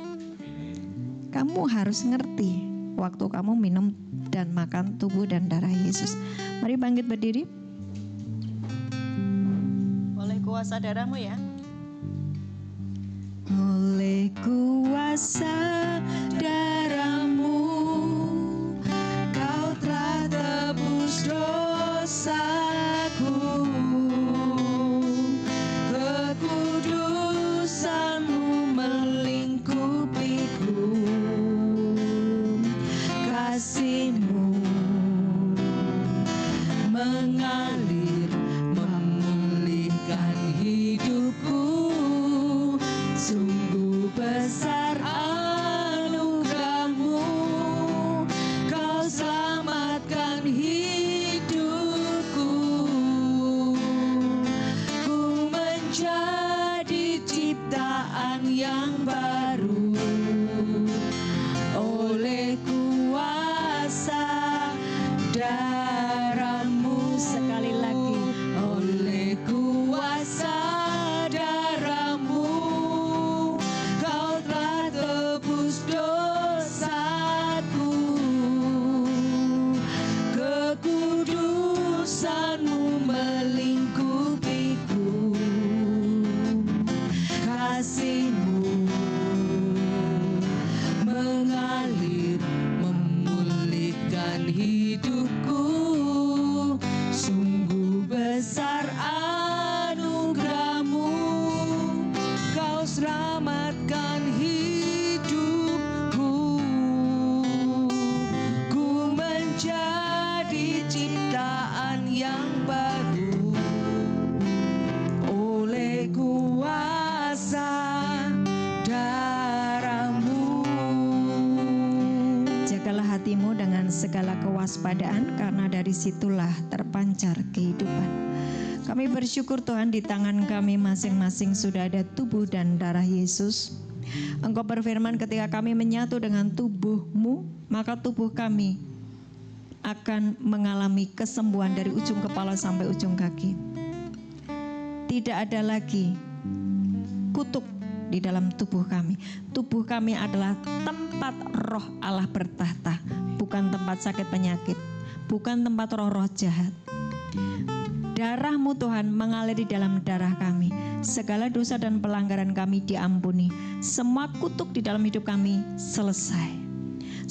Kamu harus ngerti waktu kamu minum dan makan tubuh dan darah Yesus. Mari bangkit berdiri. Oleh kuasa darahmu ya. Oleh kuasa darahmu, kau telah tebus dosaku. Kekudusanmu melingkupiku, kasihmu mengalir memulihkan hidupku. Sungguh besar anugerahmu, kau selamatkan hidupku. Ku menjadi ciptaan yang baru oleh kuasa darahmu. Sekali lagi, oleh kuasa darahmu, kau telah tebus dosaku. Kekudusanmu melingkupiku, kasihmu mengalir memulihkan hidupku. Sungguh besar anugerahmu, kau selamatkan hidupku. Ku menjadi ciptaan yang baru oleh kuasa darahmu. Jagalah hatimu dengan segala kewaspadaan, karena dari situlah terpancar kehidupan. Kami bersyukur Tuhan, di tangan kami masing-masing sudah ada tubuh dan darah Yesus. Engkau berfirman ketika kami menyatu dengan tubuh-Mu, maka tubuh kami akan mengalami kesembuhan dari ujung kepala sampai ujung kaki. Tidak ada lagi kutuk di dalam tubuh kami. Tubuh kami adalah tempat roh Allah bertahta, bukan tempat sakit penyakit, bukan tempat roh-roh jahat. Darah-Mu Tuhan mengalir di dalam darah kami. Segala dosa dan pelanggaran kami diampuni. Semua kutuk di dalam hidup kami selesai.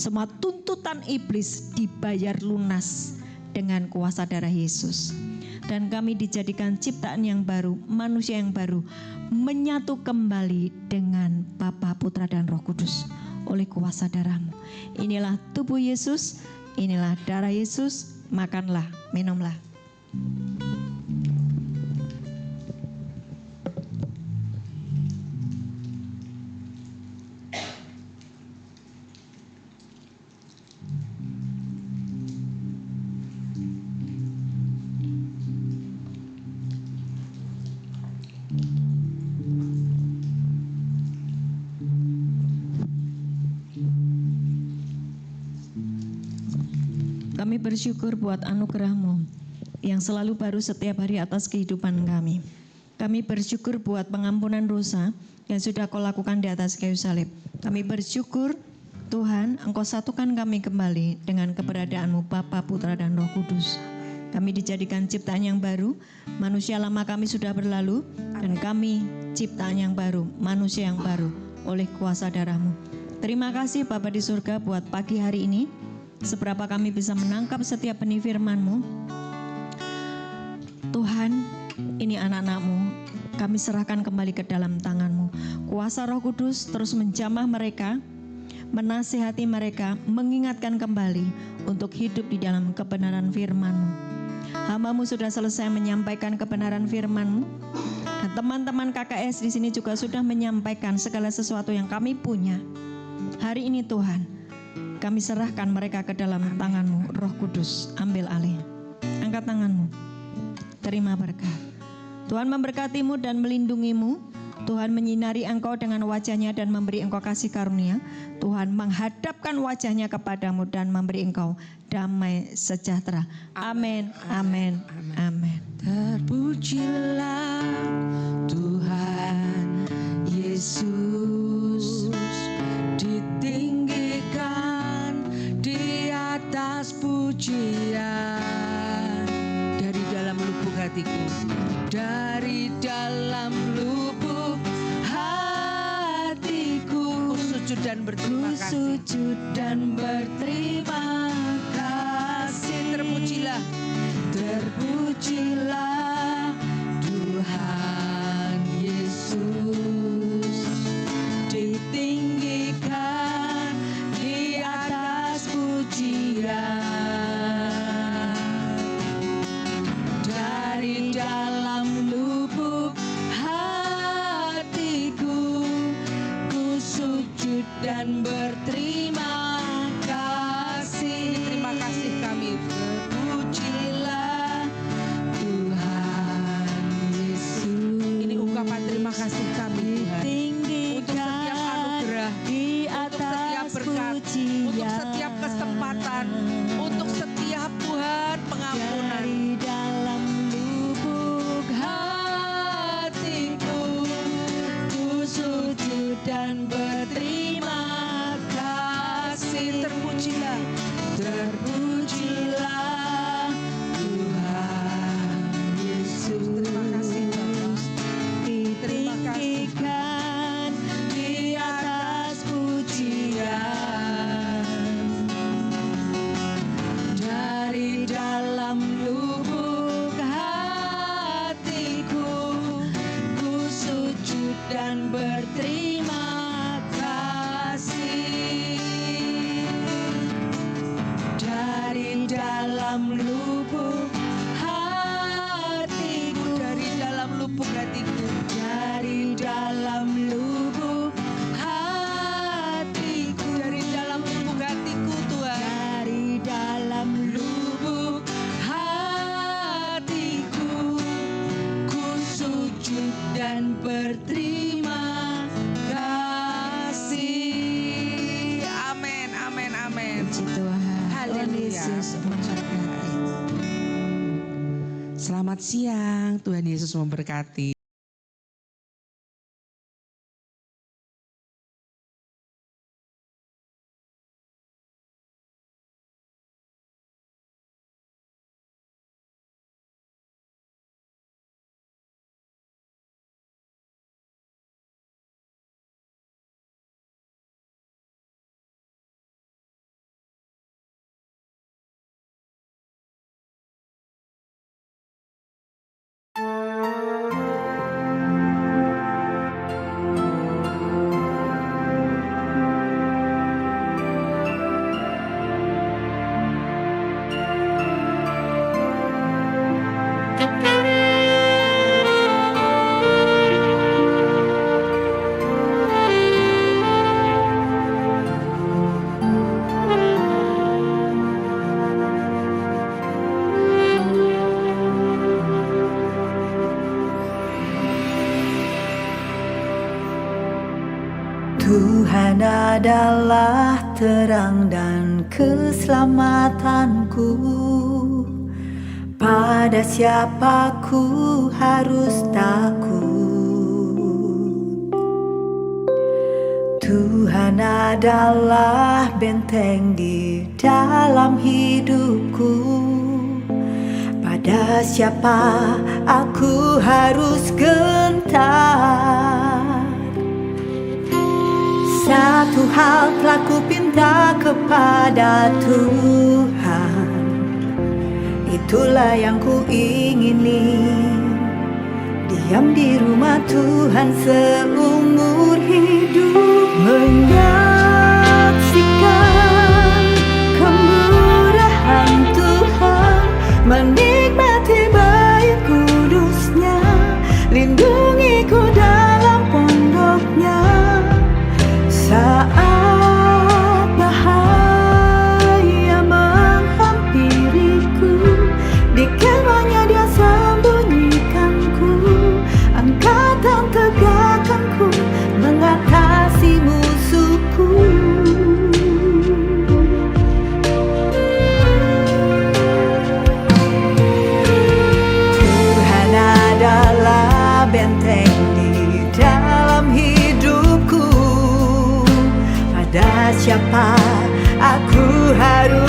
Semua tuntutan iblis dibayar lunas dengan kuasa darah Yesus. Dan kami dijadikan ciptaan yang baru, manusia yang baru, menyatu kembali dengan Bapa, Putra, dan Roh Kudus oleh kuasa darah-Mu. Inilah tubuh Yesus, inilah darah Yesus. Makanlah, minumlah. Kami bersyukur buat anugerah-Mu yang selalu baru setiap hari atas kehidupan kami. Kami bersyukur buat pengampunan dosa yang sudah Kau lakukan di atas kayu salib. Kami bersyukur Tuhan, Engkau satukan kami kembali dengan keberadaan-Mu Bapa, Putra, dan Roh Kudus. Kami dijadikan ciptaan yang baru, manusia lama kami sudah berlalu, dan kami ciptaan yang baru, manusia yang baru oleh kuasa darah-Mu. Terima kasih Bapa di surga buat pagi hari ini. Seberapa kami bisa menangkap setiap benih firman-Mu. Tuhan, ini anak-anak-Mu, kami serahkan kembali ke dalam tangan-Mu. Kuasa Roh Kudus terus menjamah mereka, menasihati mereka, mengingatkan kembali untuk hidup di dalam kebenaran firman-Mu. Hamba-Mu sudah selesai menyampaikan kebenaran firman-Mu, dan teman-teman KKS di sini juga sudah menyampaikan segala sesuatu yang kami punya. Hari ini Tuhan, kami serahkan mereka ke dalam tangan-Mu, Roh Kudus, ambil alih. Angkat tangan-Mu, terima berkat. Tuhan memberkati-Mu dan melindungi-Mu. Tuhan menyinari Engkau dengan wajah-Nya dan memberi Engkau kasih karunia. Tuhan menghadapkan wajah-Nya kepadamu dan memberi Engkau damai sejahtera. Amin, amin, amin.
Terpujilah Tuhan Yesus, ditinggikan di atas pujian. Dari dalam lubuk hatiku, dari dalam lubuk hatiku, ku sujud dan berterima kasih.
Sujud dan berterima kasih.
Terpujilah,
Terpujilah Tuhan Yesus, ditinggikan di atas pujian. Dari dalam lubuk hatiku, ku sujud dan berterima kasih.
terima kasih kami.
Terpujilah Tuhan Yesus.
Ini ungkapan terima kasih kami Tuhan. Untuk setiap anugerah,
di
untuk setiap
atas
berkat,
pujian,
untuk setiap kesempatan, untuk setiap Tuhan pengampunan.
dari dalam lubuk hatiku, ku sujud dan berterima kasih.
Terpujilah,
Terpujilah Tuhan Yesus.
Terima kasih, Bapa. Terima kasih.
Ditinggikan di atas pujian. Dari dalam lubuk hatiku, ku sujud dan berterima kasih. Dari dalam lubuk hatiku,
dari dalam lubuk hatiku,
dari dalam lubuk hatiku,
dari dalam lubuk hatiku Tuhan.
dari dalam lubuk hatiku, ku sujud dan berterima kasih.
Amin, amin, amin.
Puji Tuhan. Tuhan
Haleluya.
Yesus memberkati.
Selamat siang, Tuhan Yesus memberkati.
Tuhan adalah terang dan keselamatanku. Pada siapa ku harus takut? Tuhan adalah benteng di dalam hidupku. Pada siapa aku harus gentar? Satu hal telah ku pinta kepada Tuhan, itulah yang ku ingini, diam di rumah Tuhan seumur hidup, menyaksikan kemurahan Tuhan, menikmati baik kudusnya, lindungiku dalam pondoknya. Saat bahaya menghampiriku, di kemahnya Dia sembunyikanku, angkatan tegakkanku, mengatasi musuhku. Tuhan adalah benteng di dalam hidupku. Pada siapa aku harus